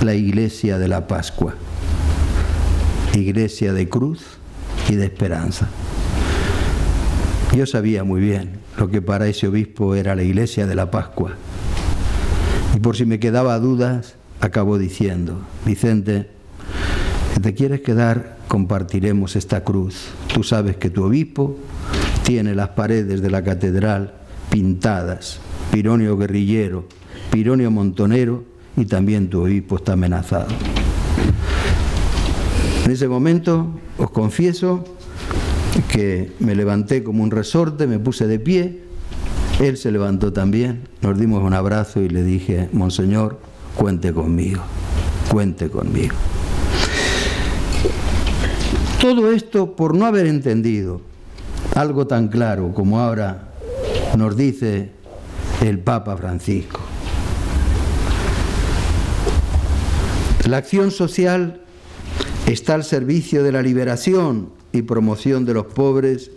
la Iglesia de la Pascua, Iglesia de cruz y de esperanza. Yo sabía muy bien lo que para ese obispo era la Iglesia de la Pascua, y por si me quedaba dudas, acabó diciendo: Vicente, si te quieres quedar, compartiremos esta cruz. Tú sabes que tu obispo tiene las paredes de la catedral pintadas, Pironio guerrillero, Pironio montonero, y también tu obispo está amenazado. En ese momento, os confieso que me levanté como un resorte, me puse de pie, él se levantó también, nos dimos un abrazo y le dije: Monseñor, cuente conmigo, cuente conmigo. Todo esto por no haber entendido algo tan claro como ahora nos dice el Papa Francisco. La acción social está al servicio de la liberación y promoción de los pobres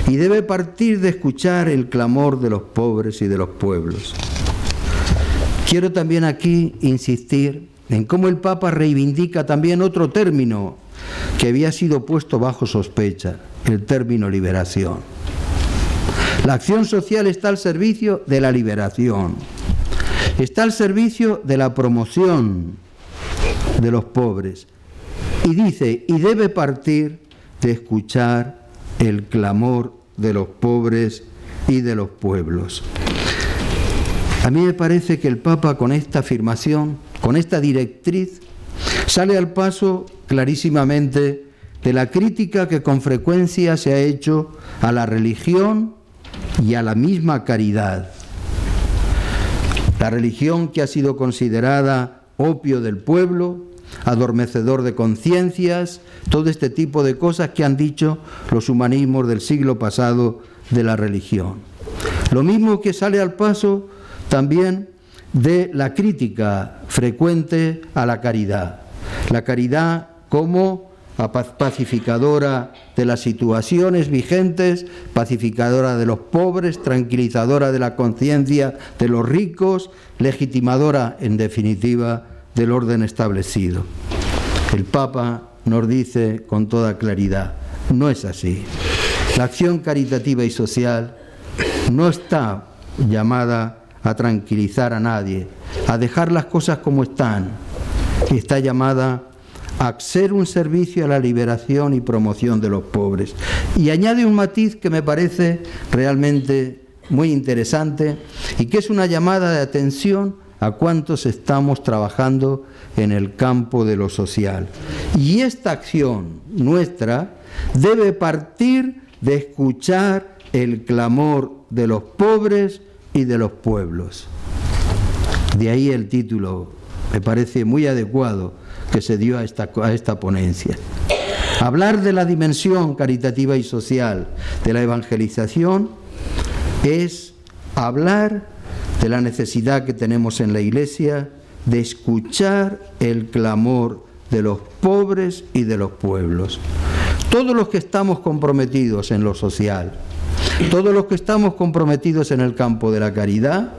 y debe partir de escuchar el clamor de los pobres y de los pueblos. Quiero también aquí insistir en cómo el Papa reivindica también otro término que había sido puesto bajo sospecha, el término liberación. La acción social está al servicio de la liberación, está al servicio de la promoción de los pobres, y dice, y debe partir de escuchar el clamor de los pobres y de los pueblos. A mí me parece que el Papa, con esta afirmación, con esta directriz, sale al paso clarísimamente de la crítica que con frecuencia se ha hecho a la religión y a la misma caridad. La religión, que ha sido considerada opio del pueblo, adormecedor de conciencias, todo este tipo de cosas que han dicho los humanismos del siglo pasado de la religión. Lo mismo que sale al paso también de la crítica frecuente a la caridad. La caridad como pacificadora de las situaciones vigentes, pacificadora de los pobres, tranquilizadora de la conciencia de los ricos, legitimadora, en definitiva, del orden establecido. El Papa nos dice con toda claridad: no es así. La acción caritativa y social no está llamada a tranquilizar a nadie, a dejar las cosas como están. Está llamada a ser un servicio a la liberación y promoción de los pobres. Y añade un matiz que me parece realmente muy interesante y que es una llamada de atención a cuántos estamos trabajando en el campo de lo social. Y esta acción nuestra debe partir de escuchar el clamor de los pobres y de los pueblos. De ahí el título, me parece muy adecuado, que se dio a esta ponencia. Hablar de la dimensión caritativa y social de la evangelización es hablar de la necesidad que tenemos en la Iglesia de escuchar el clamor de los pobres y de los pueblos. Todos los que estamos comprometidos en lo social, todos los que estamos comprometidos en el campo de la caridad,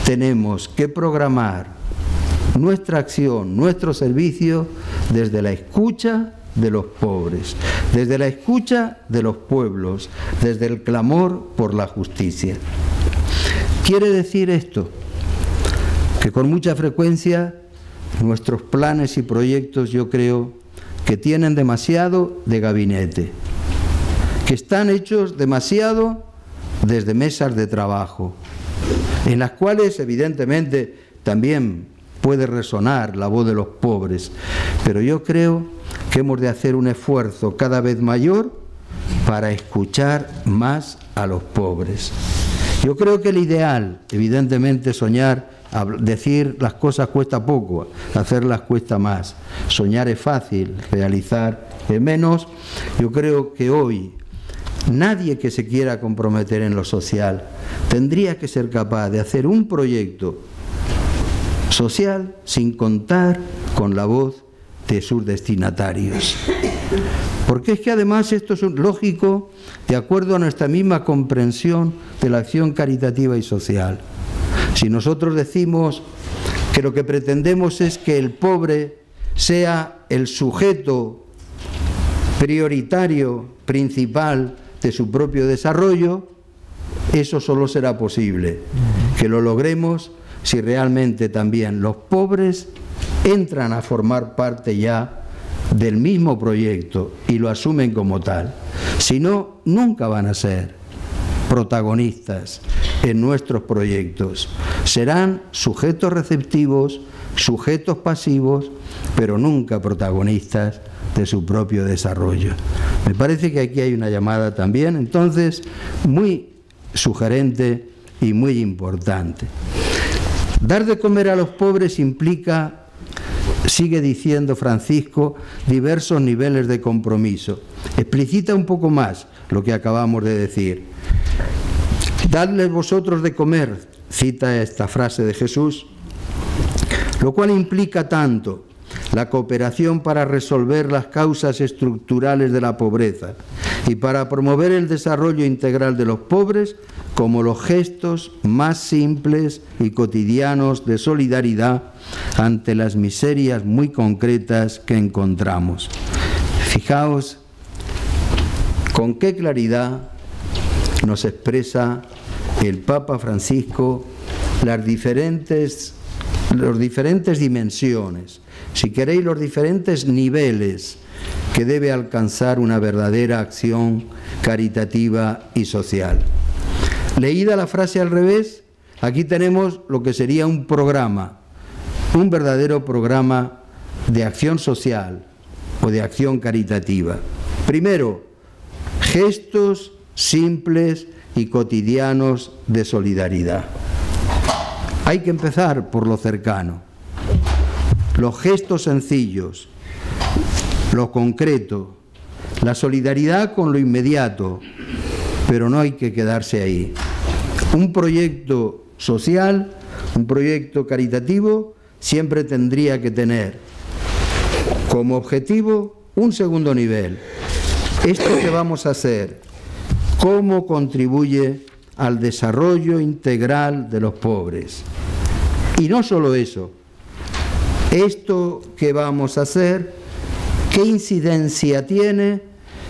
tenemos que programar nuestra acción, nuestro servicio, desde la escucha de los pobres, desde la escucha de los pueblos, desde el clamor por la justicia. Quiere decir esto, que con mucha frecuencia nuestros planes y proyectos, yo creo, que tienen demasiado de gabinete, que están hechos demasiado desde mesas de trabajo, en las cuales evidentemente también puede resonar la voz de los pobres, pero yo creo que hemos de hacer un esfuerzo cada vez mayor para escuchar más a los pobres. Yo creo que el ideal, evidentemente, soñar, decir las cosas cuesta poco, hacerlas cuesta más. Soñar es fácil, realizar es menos. Yo creo que hoy nadie que se quiera comprometer en lo social tendría que ser capaz de hacer un proyecto social sin contar con la voz de sus destinatarios. Porque es que además esto es lógico de acuerdo a nuestra misma comprensión de la acción caritativa y social. Si nosotros decimos que lo que pretendemos es que el pobre sea el sujeto prioritario, principal de su propio desarrollo, eso solo será posible que lo logremos si realmente también los pobres entran a formar parte ya del mismo proyecto y lo asumen como tal. Si no, nunca van a ser protagonistas en nuestros proyectos. Serán sujetos receptivos, sujetos pasivos, pero nunca protagonistas de su propio desarrollo. Me parece que aquí hay una llamada también, entonces, muy sugerente y muy importante. Dar de comer a los pobres implica, sigue diciendo Francisco, diversos niveles de compromiso. Explicita un poco más lo que acabamos de decir. Dadles vosotros de comer, cita esta frase de Jesús, lo cual implica tanto la cooperación para resolver las causas estructurales de la pobreza y para promover el desarrollo integral de los pobres, como los gestos más simples y cotidianos de solidaridad ante las miserias muy concretas que encontramos. Fijaos con qué claridad nos expresa el Papa Francisco las diferentes dimensiones, si queréis los diferentes niveles que debe alcanzar una verdadera acción caritativa y social. Leída la frase al revés, aquí tenemos lo que sería un programa, un verdadero programa de acción social o de acción caritativa. Primero, gestos simples y cotidianos de solidaridad. Hay que empezar por lo cercano. Los gestos sencillos, lo concreto, la solidaridad con lo inmediato, pero no hay que quedarse ahí. Un proyecto social, un proyecto caritativo, siempre tendría que tener como objetivo un segundo nivel. Esto que vamos a hacer, ¿cómo contribuye al desarrollo integral de los pobres? Y no solo eso, esto que vamos a hacer, ¿qué incidencia tiene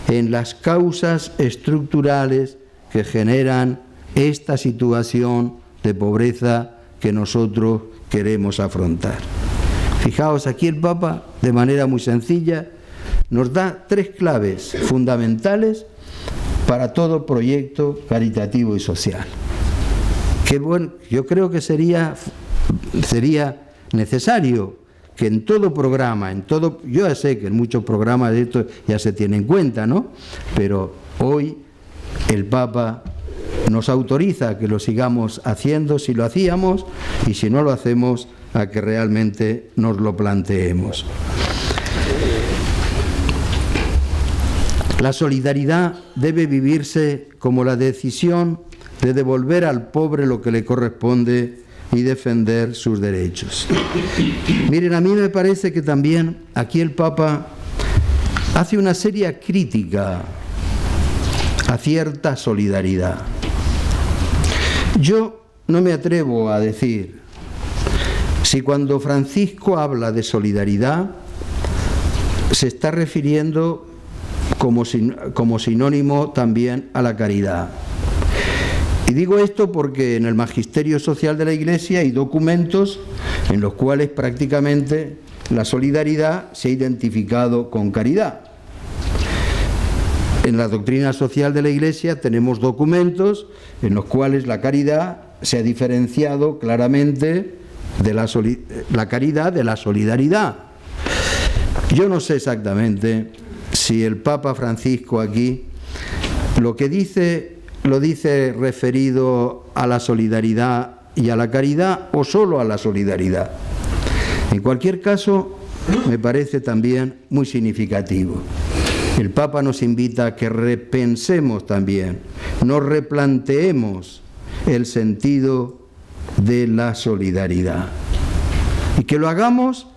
en las causas estructurales que generan esta situación de pobreza que nosotros queremos afrontar? Fijaos, aquí el Papa, de manera muy sencilla, nos da tres claves fundamentales para todo proyecto caritativo y social. Qué bueno, yo creo que sería necesario que en todo programa, yo ya sé que en muchos programas de esto ya se tiene en cuenta, ¿no? Pero hoy el Papa nos autoriza a que lo sigamos haciendo si lo hacíamos y si no lo hacemos a que realmente nos lo planteemos. La solidaridad debe vivirse como la decisión de devolver al pobre lo que le corresponde y defender sus derechos. Miren, a mí me parece que también aquí el Papa hace una seria crítica a cierta solidaridad. Yo no me atrevo a decir si cuando Francisco habla de solidaridad se está refiriendo como sinónimo también a la caridad. Y digo esto porque en el Magisterio Social de la Iglesia hay documentos en los cuales prácticamente la solidaridad se ha identificado con caridad. En la doctrina social de la Iglesia tenemos documentos en los cuales la caridad se ha diferenciado claramente de la caridad de la solidaridad. Yo no sé exactamente si el Papa Francisco aquí lo dice referido a la solidaridad y a la caridad o solo a la solidaridad. En cualquier caso, me parece también muy significativo. El Papa nos invita a que repensemos también, nos replanteemos el sentido de la solidaridad. Y que lo hagamos,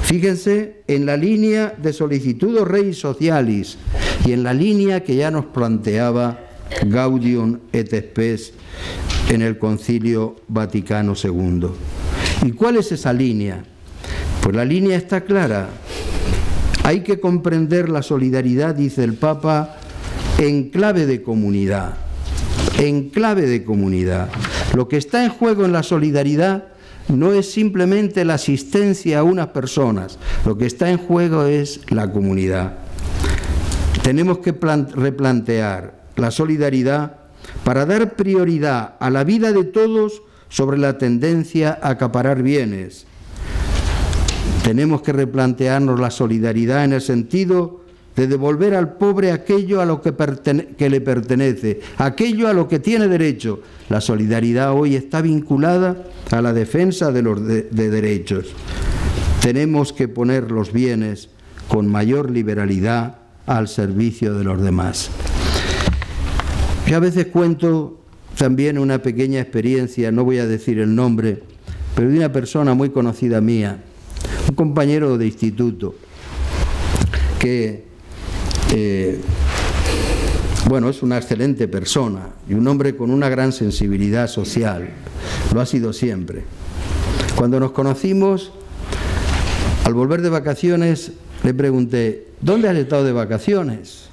fíjense, en la línea de Solicitudo Rei Socialis y en la línea que ya nos planteaba Gaudium et Spes en el Concilio Vaticano II. ¿Y cuál es esa línea? Pues la línea está clara. Hay que comprender la solidaridad, dice el Papa, en clave de comunidad. En clave de comunidad. Lo que está en juego en la solidaridad no es simplemente la asistencia a unas personas. Lo que está en juego es la comunidad. Tenemos que replantear la solidaridad para dar prioridad a la vida de todos sobre la tendencia a acaparar bienes. Tenemos que replantearnos la solidaridad en el sentido de devolver al pobre aquello a lo que le pertenece, aquello a lo que tiene derecho. La solidaridad hoy está vinculada a la defensa de los derechos. Tenemos que poner los bienes con mayor liberalidad al servicio de los demás. Yo a veces cuento también una pequeña experiencia, no voy a decir el nombre, pero de una persona muy conocida mía, un compañero de instituto, que bueno, es una excelente persona y un hombre con una gran sensibilidad social, lo ha sido siempre. Cuando nos conocimos, al volver de vacaciones, le pregunté, ¿dónde has estado de vacaciones?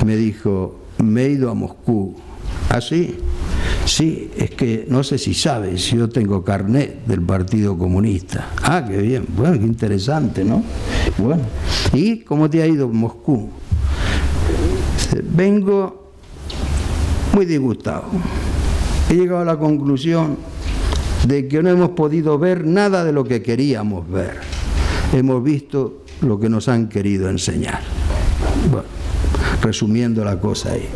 Me dijo, me he ido a Moscú. ¿Ah, sí? Sí, es que no sé si sabes, yo tengo carnet del Partido Comunista. Ah, qué bien, bueno, qué interesante, ¿no? Bueno, ¿y cómo te ha ido en Moscú? Vengo muy disgustado. He llegado a la conclusión de que no hemos podido ver nada de lo que queríamos ver. Hemos visto lo que nos han querido enseñar. Bueno, resumiendo la cosa ahí.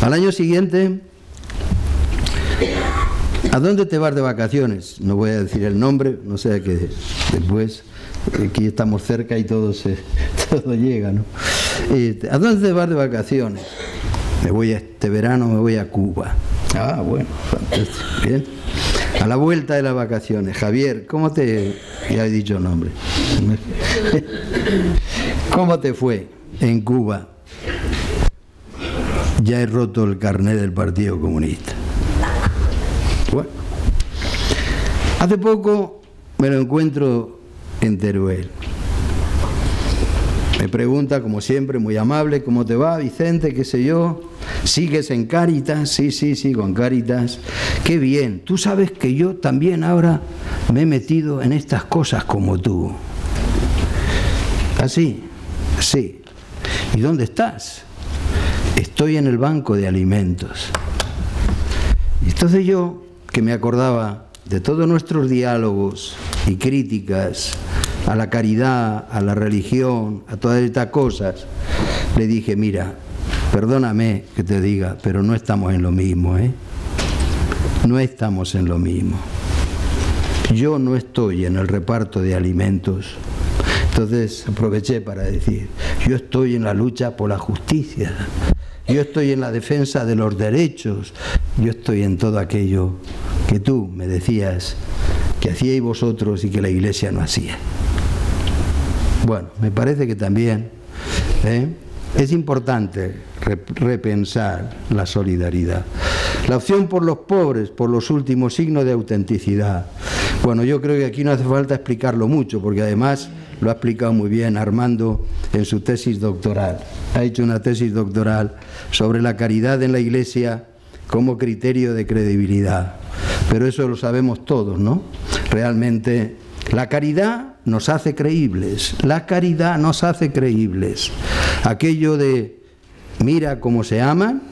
Al año siguiente, ¿a dónde te vas de vacaciones? No voy a decir el nombre, no sé que después, aquí estamos cerca y todo llega, ¿no? ¿A dónde te vas de vacaciones? Este verano me voy a Cuba. Ah, bueno, fantástico, bien. A la vuelta de las vacaciones, Javier, ¿cómo te... ya he dicho el nombre. ¿Cómo te fue en Cuba? Ya he roto el carnet del Partido Comunista. Bueno, hace poco me lo encuentro en Teruel. Me pregunta, como siempre, muy amable, ¿cómo te va, Vicente? ¿Qué sé yo? ¿Sigues en Cáritas? Sí, sigo en Cáritas. Qué bien. Tú sabes que yo también ahora me he metido en estas cosas como tú. ¿Así? Sí. ¿Y dónde estás? Estoy en el banco de alimentos. Y entonces yo, que me acordaba de todos nuestros diálogos y críticas a la caridad, a la religión, a todas estas cosas, le dije, mira, perdóname que te diga, pero no estamos en lo mismo, ¿eh? No estamos en lo mismo. Yo no estoy en el reparto de alimentos. Entonces aproveché para decir, yo estoy en la lucha por la justicia, yo estoy en la defensa de los derechos, yo estoy en todo aquello que tú me decías que hacíais vosotros y que la Iglesia no hacía. Bueno, me parece que también es importante repensar la solidaridad. La opción por los pobres, por los últimos signos de autenticidad. Bueno, yo creo que aquí no hace falta explicarlo mucho, porque además lo ha explicado muy bien Armando en su tesis doctoral. Ha hecho una tesis doctoral sobre la caridad en la Iglesia como criterio de credibilidad. Pero eso lo sabemos todos, ¿no? Realmente la caridad nos hace creíbles. La caridad nos hace creíbles. Aquello de mira cómo se aman,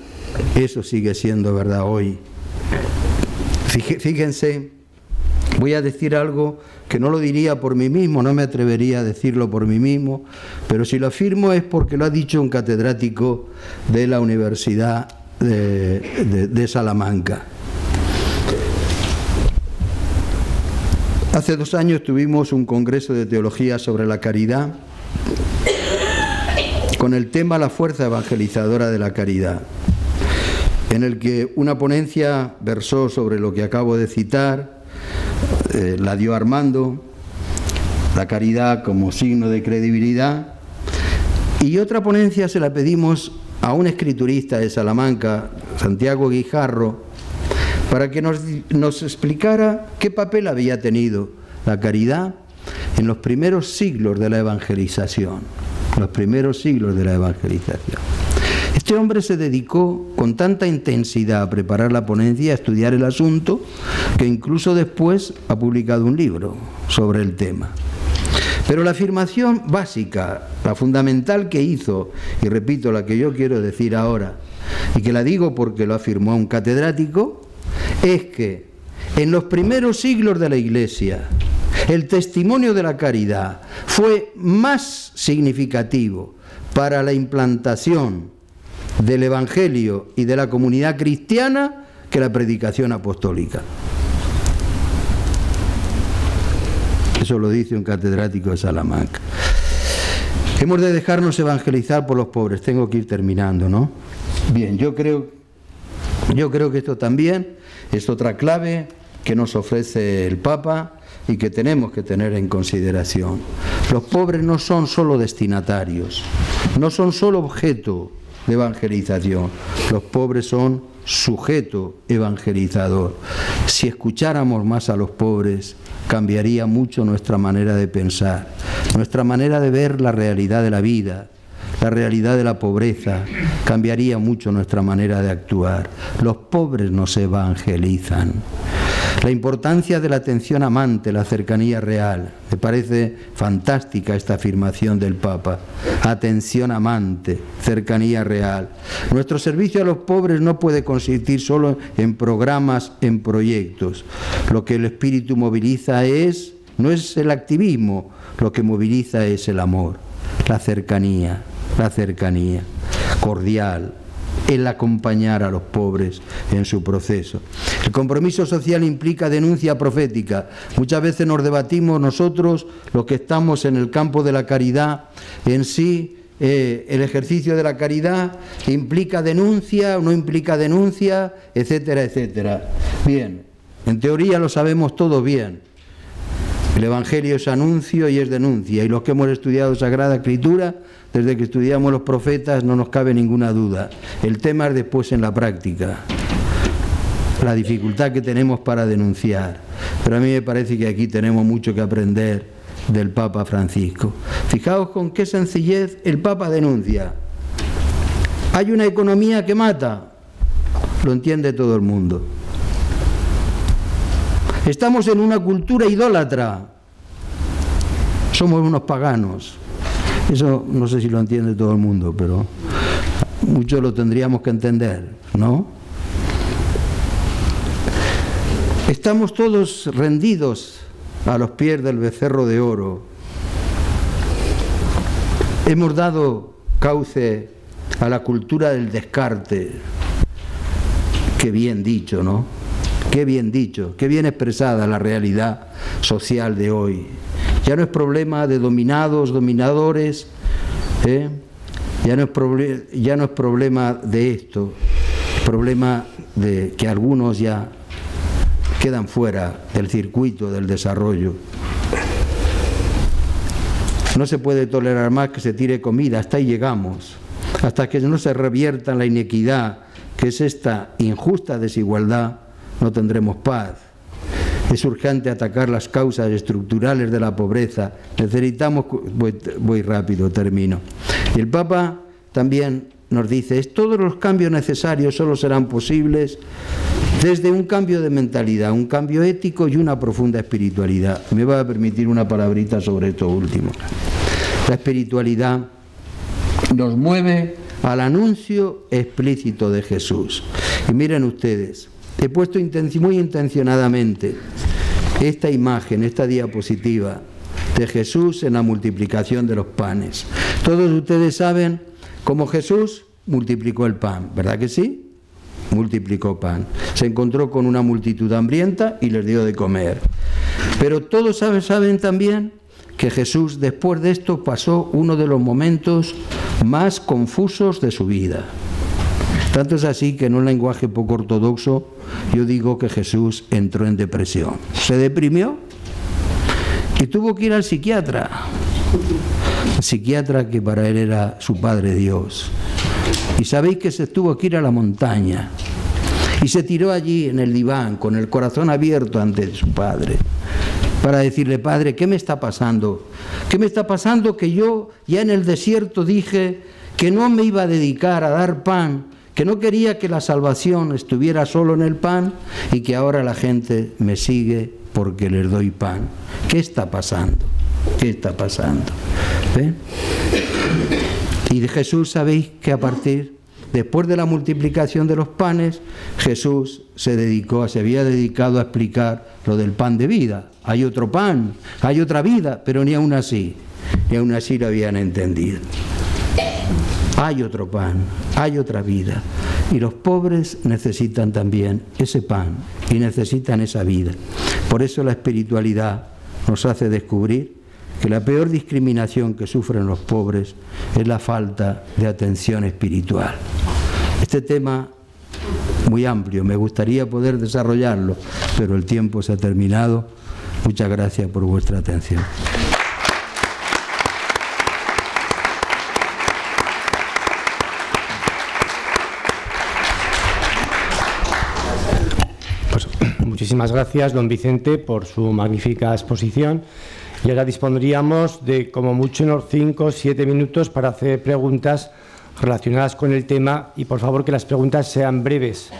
eso sigue siendo verdad hoy. Fíjense Voy a decir algo que no lo diría por mí mismo, no me atrevería a decirlo por mí mismo, pero si lo afirmo es porque lo ha dicho un catedrático de la Universidad de Salamanca. Hace 2 años tuvimos un congreso de teología sobre la caridad con el tema La fuerza evangelizadora de la caridad, en el que una ponencia versó sobre lo que acabo de citar, la dio Armando, la caridad como signo de credibilidad, y otra ponencia se la pedimos a un escriturista de Salamanca, Santiago Guijarro, para que nos explicara qué papel había tenido la caridad en los primeros siglos de la evangelización. Los primeros siglos de la evangelización. Este hombre se dedicó con tanta intensidad a preparar la ponencia, a estudiar el asunto, que incluso después ha publicado un libro sobre el tema. Pero la afirmación básica, la fundamental que hizo, y repito, la que yo quiero decir ahora, y que la digo porque lo afirmó un catedrático, es que en los primeros siglos de la Iglesia el testimonio de la caridad fue más significativo para la implantación del Evangelio y de la comunidad cristiana que la predicación apostólica. Eso lo dice un catedrático de Salamanca. Hemos de dejarnos evangelizar por los pobres. Tengo que ir terminando, ¿no? Bien, yo creo que esto también es otra clave que nos ofrece el Papa y que tenemos que tener en consideración. Los pobres no son solo destinatarios, no son solo objeto de evangelización, los pobres son sujeto evangelizador. Si escucháramos más a los pobres, cambiaría mucho nuestra manera de pensar, nuestra manera de ver la realidad de la vida, la realidad de la pobreza, cambiaría mucho nuestra manera de actuar. Los pobres nos evangelizan. La importancia de la atención amante, la cercanía real. Me parece fantástica esta afirmación del Papa. Atención amante, cercanía real. Nuestro servicio a los pobres no puede consistir solo en programas, en proyectos. Lo que el Espíritu moviliza no es el activismo, lo que moviliza es el amor, la cercanía cordial, el acompañar a los pobres en su proceso. El compromiso social implica denuncia profética. Muchas veces nos debatimos nosotros, los que estamos en el campo de la caridad, en sí, el ejercicio de la caridad implica denuncia o no implica denuncia, etcétera, etcétera. Bien, en teoría lo sabemos todo bien. El Evangelio es anuncio y es denuncia, y los que hemos estudiado Sagrada Escritura, desde que estudiamos los profetas, no nos cabe ninguna duda. El tema es después en la práctica, la dificultad que tenemos para denunciar. Pero a mí me parece que aquí tenemos mucho que aprender del Papa Francisco. Fijaos con qué sencillez el Papa denuncia. Hay una economía que mata, lo entiende todo el mundo. Estamos en una cultura idólatra, somos unos paganos. Eso no sé si lo entiende todo el mundo, pero mucho lo tendríamos que entender, ¿no? Estamos todos rendidos a los pies del becerro de oro. Hemos dado cauce a la cultura del descarte. Qué bien dicho, ¿no? Qué bien dicho, qué bien expresada la realidad social de hoy. Ya no es problema de dominados, dominadores, ya no es problema de esto, es problema de que algunos ya quedan fuera del circuito del desarrollo. No se puede tolerar más que se tire comida, hasta ahí llegamos, hasta que no se revierta la inequidad, que es esta injusta desigualdad, no tendremos paz. Es urgente atacar las causas estructurales de la pobreza. Necesitamos, voy rápido, termino. Y el Papa también nos dice, todos los cambios necesarios solo serán posibles desde un cambio de mentalidad, un cambio ético y una profunda espiritualidad. Me va a permitir una palabrita sobre esto último. La espiritualidad nos mueve al anuncio explícito de Jesús. Y miren ustedes, he puesto muy intencionadamente esta imagen, esta diapositiva de Jesús en la multiplicación de los panes. Todos ustedes saben cómo Jesús multiplicó el pan, ¿verdad que sí? Multiplicó pan. Se encontró con una multitud hambrienta y les dio de comer. Pero todos saben también que Jesús, después de esto, pasó uno de los momentos más confusos de su vida. Tanto es así que en un lenguaje poco ortodoxo yo digo que Jesús entró en depresión. Se deprimió y tuvo que ir al psiquiatra. El psiquiatra que para él era su Padre Dios. Y sabéis que se tuvo que ir a la montaña y se tiró allí en el diván con el corazón abierto ante su Padre para decirle: Padre, ¿qué me está pasando? ¿Qué me está pasando? Que yo ya en el desierto dije que no me iba a dedicar a dar pan, que no quería que la salvación estuviera solo en el pan, y que ahora la gente me sigue porque les doy pan. ¿Qué está pasando? ¿Qué está pasando? ¿Ven? Y de Jesús sabéis que después de la multiplicación de los panes, Jesús se había dedicado a explicar lo del pan de vida. Hay otro pan, hay otra vida, pero ni aún así lo habían entendido. Hay otro pan, hay otra vida. Y los pobres necesitan también ese pan y necesitan esa vida. Por eso la espiritualidad nos hace descubrir que la peor discriminación que sufren los pobres es la falta de atención espiritual. Este tema muy amplio, me gustaría poder desarrollarlo, pero el tiempo se ha terminado. Muchas gracias por vuestra atención. Pues, muchísimas gracias, don Vicente, por su magnífica exposición. Y ahora dispondríamos de como mucho unos 5 o 7 minutos para hacer preguntas relacionadas con el tema, y por favor que las preguntas sean breves.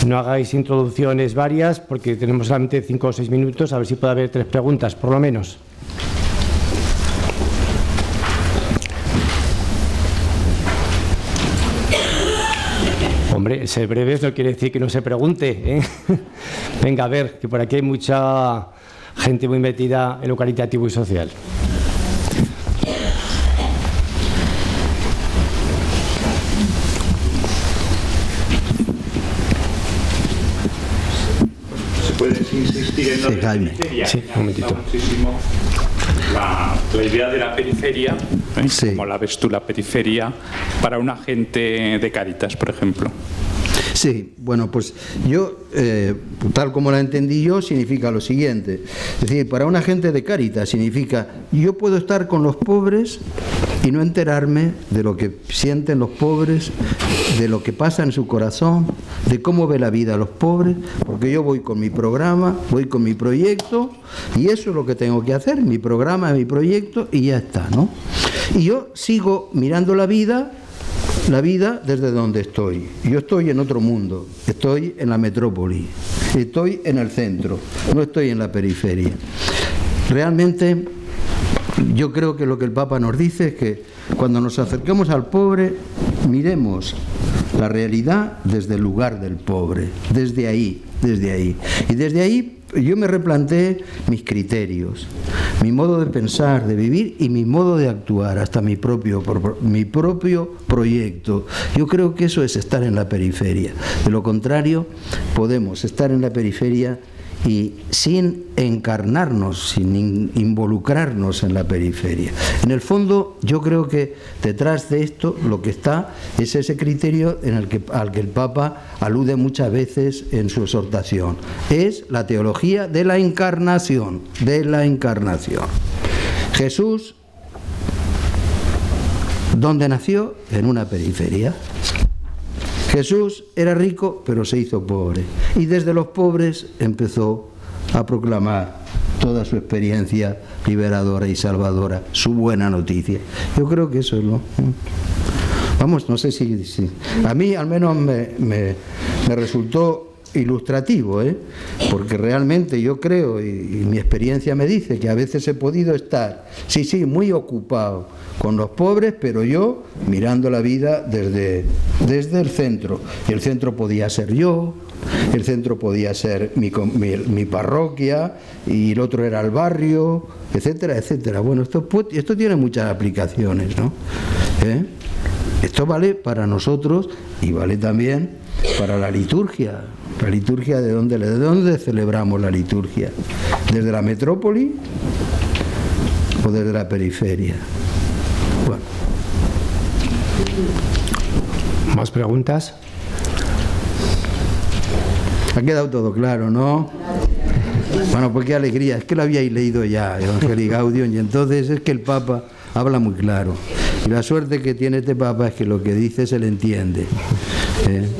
No hagáis introducciones varias porque tenemos solamente 5 o 6 minutos, a ver si puede haber 3 preguntas por lo menos. Hombre, ser breves no quiere decir que no se pregunte, ¿eh? Venga, a ver, que por aquí hay mucha gente muy metida en lo caritativo y social. ¿Se puede insistir en la periferia? Sí, un momentito. Muchísimo la idea de la periferia, ¿eh? Sí. ¿Cómo la ves tú, la periferia, para un agente de Cáritas, por ejemplo? Sí, bueno, pues yo, tal como la entendí yo, significa lo siguiente. Es decir, para un agente de Cáritas significa: yo puedo estar con los pobres y no enterarme de lo que sienten los pobres, de lo que pasa en su corazón, de cómo ve la vida a los pobres, porque yo voy con mi programa, voy con mi proyecto, y eso es lo que tengo que hacer, mi programa, mi proyecto, y ya está, ¿no? Y yo sigo mirando la vida desde donde estoy. Yo estoy en otro mundo, estoy en la metrópoli, estoy en el centro, no estoy en la periferia. Realmente yo creo que lo que el Papa nos dice es que cuando nos acerquemos al pobre, miremos la realidad desde el lugar del pobre, desde ahí. Y desde ahí yo me replanteé mis criterios, mi modo de pensar, de vivir y mi modo de actuar, hasta mi propio proyecto. Yo creo que eso es estar en la periferia. De lo contrario, podemos estar en la periferia y sin encarnarnos, sin involucrarnos en la periferia. En el fondo, yo creo que detrás de esto lo que está es ese criterio al que el Papa alude muchas veces en su exhortación. Es la teología de la encarnación, Jesús, ¿dónde nació? En una periferia. Jesús era rico, pero se hizo pobre. Y desde los pobres empezó a proclamar toda su experiencia liberadora y salvadora, su buena noticia. Yo creo que eso es lo... Vamos, no sé si a mí al menos me resultó ilustrativo, porque realmente yo creo, y mi experiencia me dice, que a veces he podido estar, sí, muy ocupado con los pobres, pero yo mirando la vida desde el centro. Y el centro podía ser yo, el centro podía ser mi parroquia, y el otro era el barrio, etcétera, etcétera. Bueno, esto tiene muchas aplicaciones, ¿no? Esto vale para nosotros y vale también para la liturgia. La liturgia, ¿de dónde celebramos la liturgia? ¿Desde la metrópoli o desde la periferia? Bueno. ¿Más preguntas? Ha quedado todo claro, ¿no? Bueno, pues qué alegría, es que lo habíais leído ya, Evangelii Gaudium, y entonces es que el Papa habla muy claro. Y la suerte que tiene este Papa es que lo que dice se le entiende.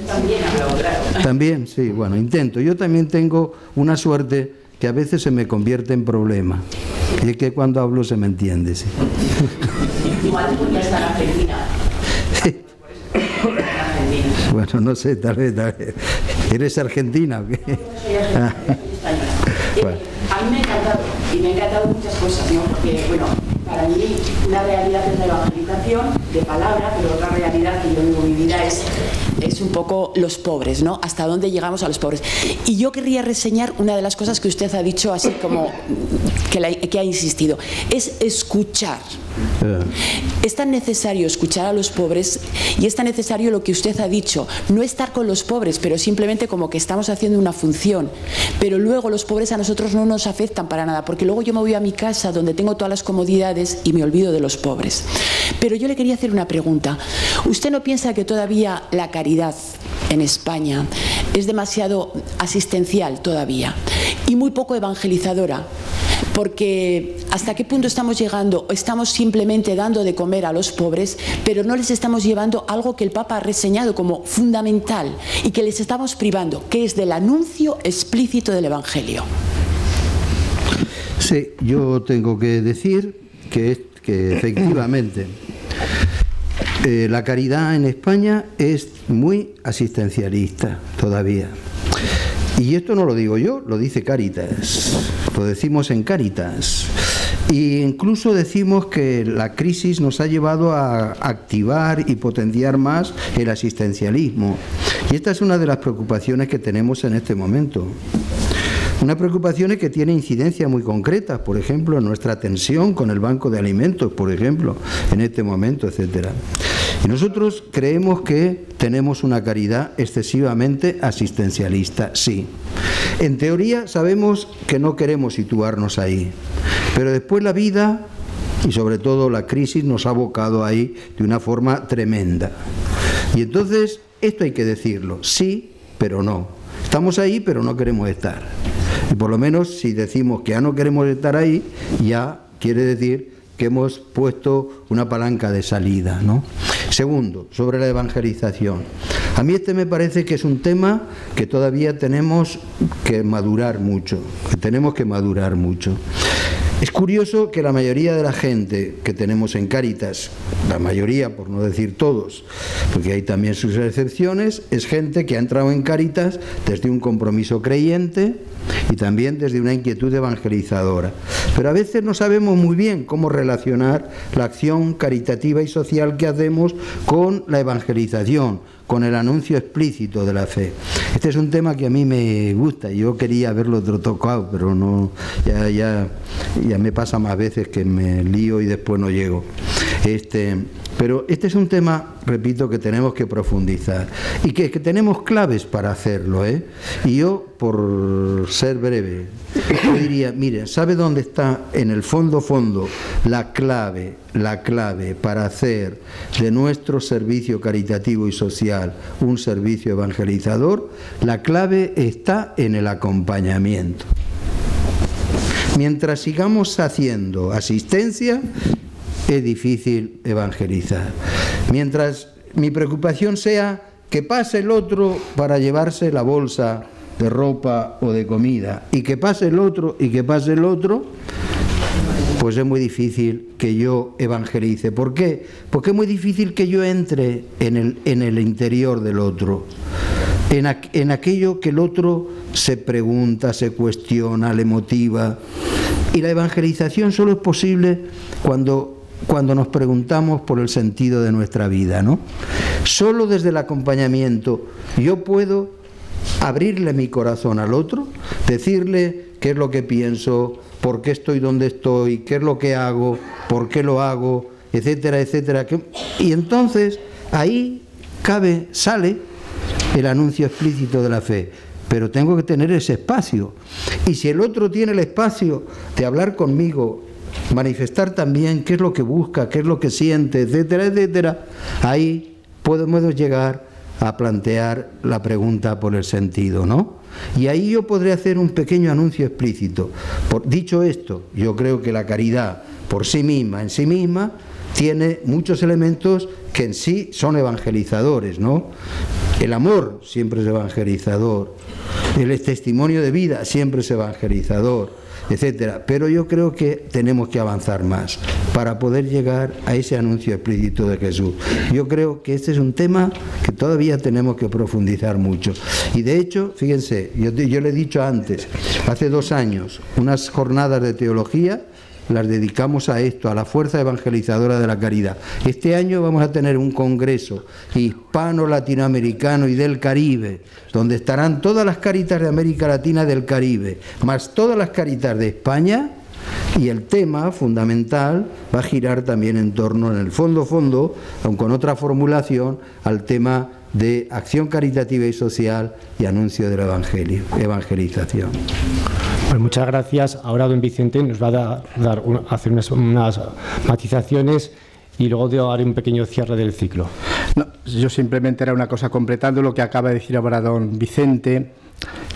También hablo claro. También, sí, bueno, intento. Yo también tengo una suerte que a veces se me convierte en problema. Y es que cuando hablo se me entiende, sí. Igual porque está en Argentina. Sí. Bueno, no sé, tal vez. ¿Eres argentina o qué? Soy argentina, soy española. Bueno. A mí me ha encantado, y me han encantado muchas cosas, ¿no? Porque, bueno, para mí una realidad es la evangelización de palabra, pero otra realidad que yo vivo en mi vida es un poco los pobres, ¿no? Hasta dónde llegamos a los pobres. Y yo querría reseñar una de las cosas que usted ha dicho, así como que ha insistido, es escuchar. Es tan necesario escuchar a los pobres, y es tan necesario lo que usted ha dicho, no estar con los pobres, pero simplemente como que estamos haciendo una función, pero luego los pobres a nosotros no nos afectan para nada, porque luego yo me voy a mi casa donde tengo todas las comodidades y me olvido de los pobres. Pero yo le quería hacer una pregunta. ¿Usted no piensa que todavía la caridad en España es demasiado asistencial todavía y muy poco evangelizadora? Porque ¿hasta qué punto estamos llegando? Estamos simplemente dando de comer a los pobres, pero no les estamos llevando algo que el Papa ha reseñado como fundamental y que les estamos privando, que es del anuncio explícito del Evangelio. Sí, yo tengo que decir que efectivamente la caridad en España es muy asistencialista todavía. Y esto no lo digo yo, lo dice Cáritas, lo decimos en Cáritas. E incluso decimos que la crisis nos ha llevado a activar y potenciar más el asistencialismo. Y esta es una de las preocupaciones que tenemos en este momento. Unas preocupaciones que tienen incidencias muy concretas, por ejemplo, en nuestra tensión con el banco de alimentos, por ejemplo, en este momento, etcétera. Y nosotros creemos que tenemos una caridad excesivamente asistencialista, sí. En teoría sabemos que no queremos situarnos ahí, pero después la vida y sobre todo la crisis nos ha abocado ahí de una forma tremenda. Y entonces esto hay que decirlo, sí, pero no. Estamos ahí, pero no queremos estar. Y por lo menos si decimos que ya no queremos estar ahí, ya quiere decir que hemos puesto una palanca de salida, ¿no? Segundo, sobre la evangelización. A mí me parece que es un tema que todavía tenemos que madurar mucho, Es curioso que la mayoría de la gente que tenemos en Cáritas, la mayoría, por no decir todos, porque hay también sus excepciones, es gente que ha entrado en Cáritas desde un compromiso creyente y también desde una inquietud evangelizadora. Pero a veces no sabemos muy bien cómo relacionar la acción caritativa y social que hacemos con la evangelización, con el anuncio explícito de la fe. Este es un tema que a mí me gusta. Yo quería haberlo tocado, pero no, ya me pasa más veces que me lío y después no llego. Pero este es un tema, repito, que tenemos que profundizar y que tenemos claves para hacerlo, Y yo, por ser breve, yo diría, miren, ¿sabe dónde está en el fondo la clave para hacer de nuestro servicio caritativo y social un servicio evangelizador? La clave está en el acompañamiento. Mientras sigamos haciendo asistencia, es difícil evangelizar. Mientras mi preocupación sea que pase el otro para llevarse la bolsa de ropa o de comida, y que pase el otro, pues es muy difícil que yo evangelice. ¿Por qué? Porque es muy difícil que yo entre en el interior del otro. en aquello que el otro se pregunta, se cuestiona, le motiva. Y la evangelización solo es posible cuando nos preguntamos por el sentido de nuestra vida, ¿no? Solo desde el acompañamiento yo puedo abrirle mi corazón al otro, decirle qué es lo que pienso, por qué estoy donde estoy, qué es lo que hago, por qué lo hago, etcétera, etcétera. Y entonces ahí sale el anuncio explícito de la fe. Pero tengo que tener ese espacio. Y si el otro tiene el espacio de hablar conmigo, manifestar también qué es lo que busca, qué es lo que siente, etcétera, etcétera, ahí podemos llegar a plantear la pregunta por el sentido, ¿no? Y ahí yo podré hacer un pequeño anuncio explícito. Dicho esto, yo creo que la caridad por sí misma, en sí misma, tiene muchos elementos que en sí son evangelizadores, ¿no? El amor siempre es evangelizador, el testimonio de vida siempre es evangelizador, etcétera. Pero yo creo que tenemos que avanzar más para poder llegar a ese anuncio explícito de Jesús. Yo creo que este es un tema que todavía tenemos que profundizar mucho. Y de hecho, fíjense, yo le he dicho antes, hace 2 años, unas jornadas de teología las dedicamos a esto, a la fuerza evangelizadora de la caridad. Este año vamos a tener un congreso hispano-latinoamericano y del Caribe, donde estarán todas las Cáritas de América Latina y del Caribe, más todas las Cáritas de España, y el tema fundamental va a girar también en torno, en el fondo, aunque con otra formulación, al tema de acción caritativa y social y anuncio del Evangelio, evangelización. Pues muchas gracias. Ahora don Vicente nos va a hacer unas matizaciones y luego haré un pequeño cierre del ciclo. No, yo simplemente era una cosa completando lo que acaba de decir ahora don Vicente,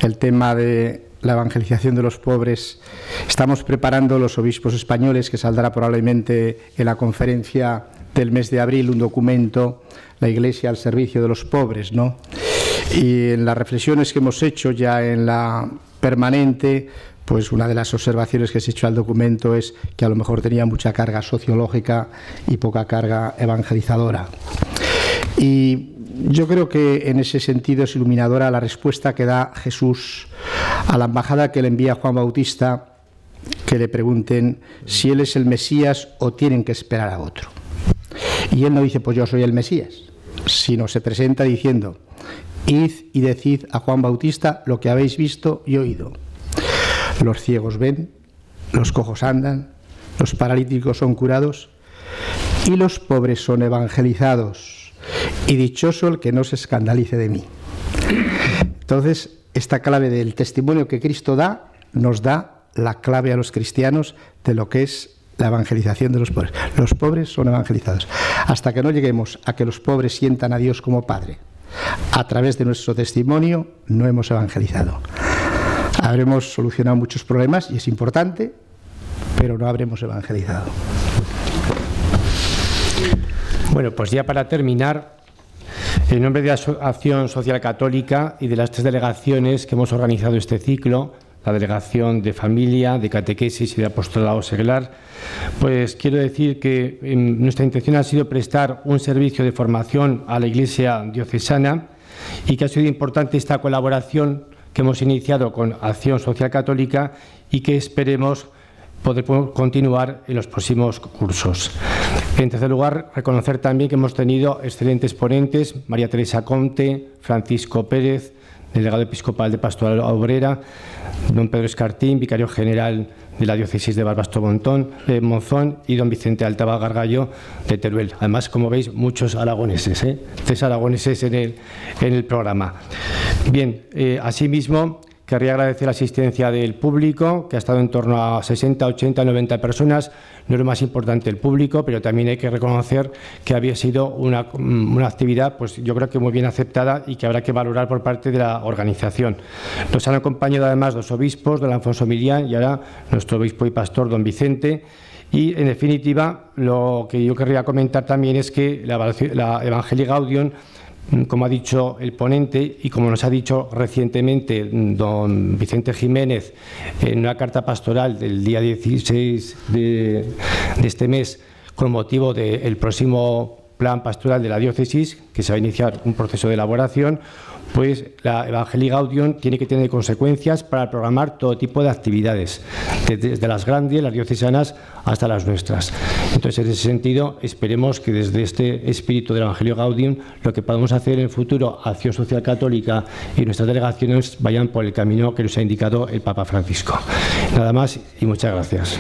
el tema de la evangelización de los pobres. Estamos preparando los obispos españoles, que saldrá probablemente en la conferencia del mes de abril, un documento, la Iglesia al servicio de los pobres, ¿no? Y en las reflexiones que hemos hecho ya en la permanente, pues una de las observaciones que se ha hecho al documento es que a lo mejor tenía mucha carga sociológica y poca carga evangelizadora. Y yo creo que en ese sentido es iluminadora la respuesta que da Jesús a la embajada que le envía Juan Bautista, que le pregunten si él es el Mesías o tienen que esperar a otro. Y él no dice, pues yo soy el Mesías, sino se presenta diciendo: id y decid a Juan Bautista lo que habéis visto y oído. Los ciegos ven, los cojos andan, los paralíticos son curados y los pobres son evangelizados. Y dichoso el que no se escandalice de mí. Entonces, esta clave del testimonio que Cristo da, nos da la clave a los cristianos de lo que es la evangelización de los pobres. Los pobres son evangelizados. Hasta que no lleguemos a que los pobres sientan a Dios como Padre, a través de nuestro testimonio, no hemos evangelizado. Habremos solucionado muchos problemas, y es importante, pero no habremos evangelizado. Bueno, pues ya para terminar, en nombre de la Acción Social Católica y de las 3 delegaciones que hemos organizado este ciclo, la Delegación de Familia, de Catequesis y de Apostolado Seglar, pues quiero decir que nuestra intención ha sido prestar un servicio de formación a la Iglesia diocesana y que ha sido importante esta colaboración que hemos iniciado con Acción Social Católica y que esperemos poder continuar en los próximos cursos. En tercer lugar, reconocer también que hemos tenido excelentes ponentes: María Teresa Conte, Francisco Pérez, delegado episcopal de Pastoral Obrera, don Pedro Escartín, vicario general de la diócesis de Barbastro-Monzón, y don Vicente Altava Gargallo de Teruel. Además, como veis, muchos aragoneses, 3 aragoneses en el programa. Bien, asimismo, querría agradecer la asistencia del público, que ha estado en torno a 60, 80, 90 personas. No es lo más importante el público, pero también hay que reconocer que había sido una actividad, pues yo creo que muy bien aceptada y que habrá que valorar por parte de la organización. Nos han acompañado además 2 obispos, don Alfonso Millán y ahora nuestro obispo y pastor, don Vicente. Y en definitiva, lo que yo querría comentar también es que la Evangelii Gaudium, como ha dicho el ponente y como nos ha dicho recientemente don Vicente Jiménez en una carta pastoral del día 16 de este mes, con motivo del próximo plan pastoral de la diócesis, que se va a iniciar un proceso de elaboración, pues la Evangelii Gaudium tiene que tener consecuencias para programar todo tipo de actividades, desde las grandes, las diocesanas, hasta las nuestras. Entonces, en ese sentido, esperemos que desde este espíritu del Evangelio Gaudium, lo que podamos hacer en el futuro, Acción Social Católica y nuestras delegaciones vayan por el camino que nos ha indicado el Papa Francisco. Nada más y muchas gracias.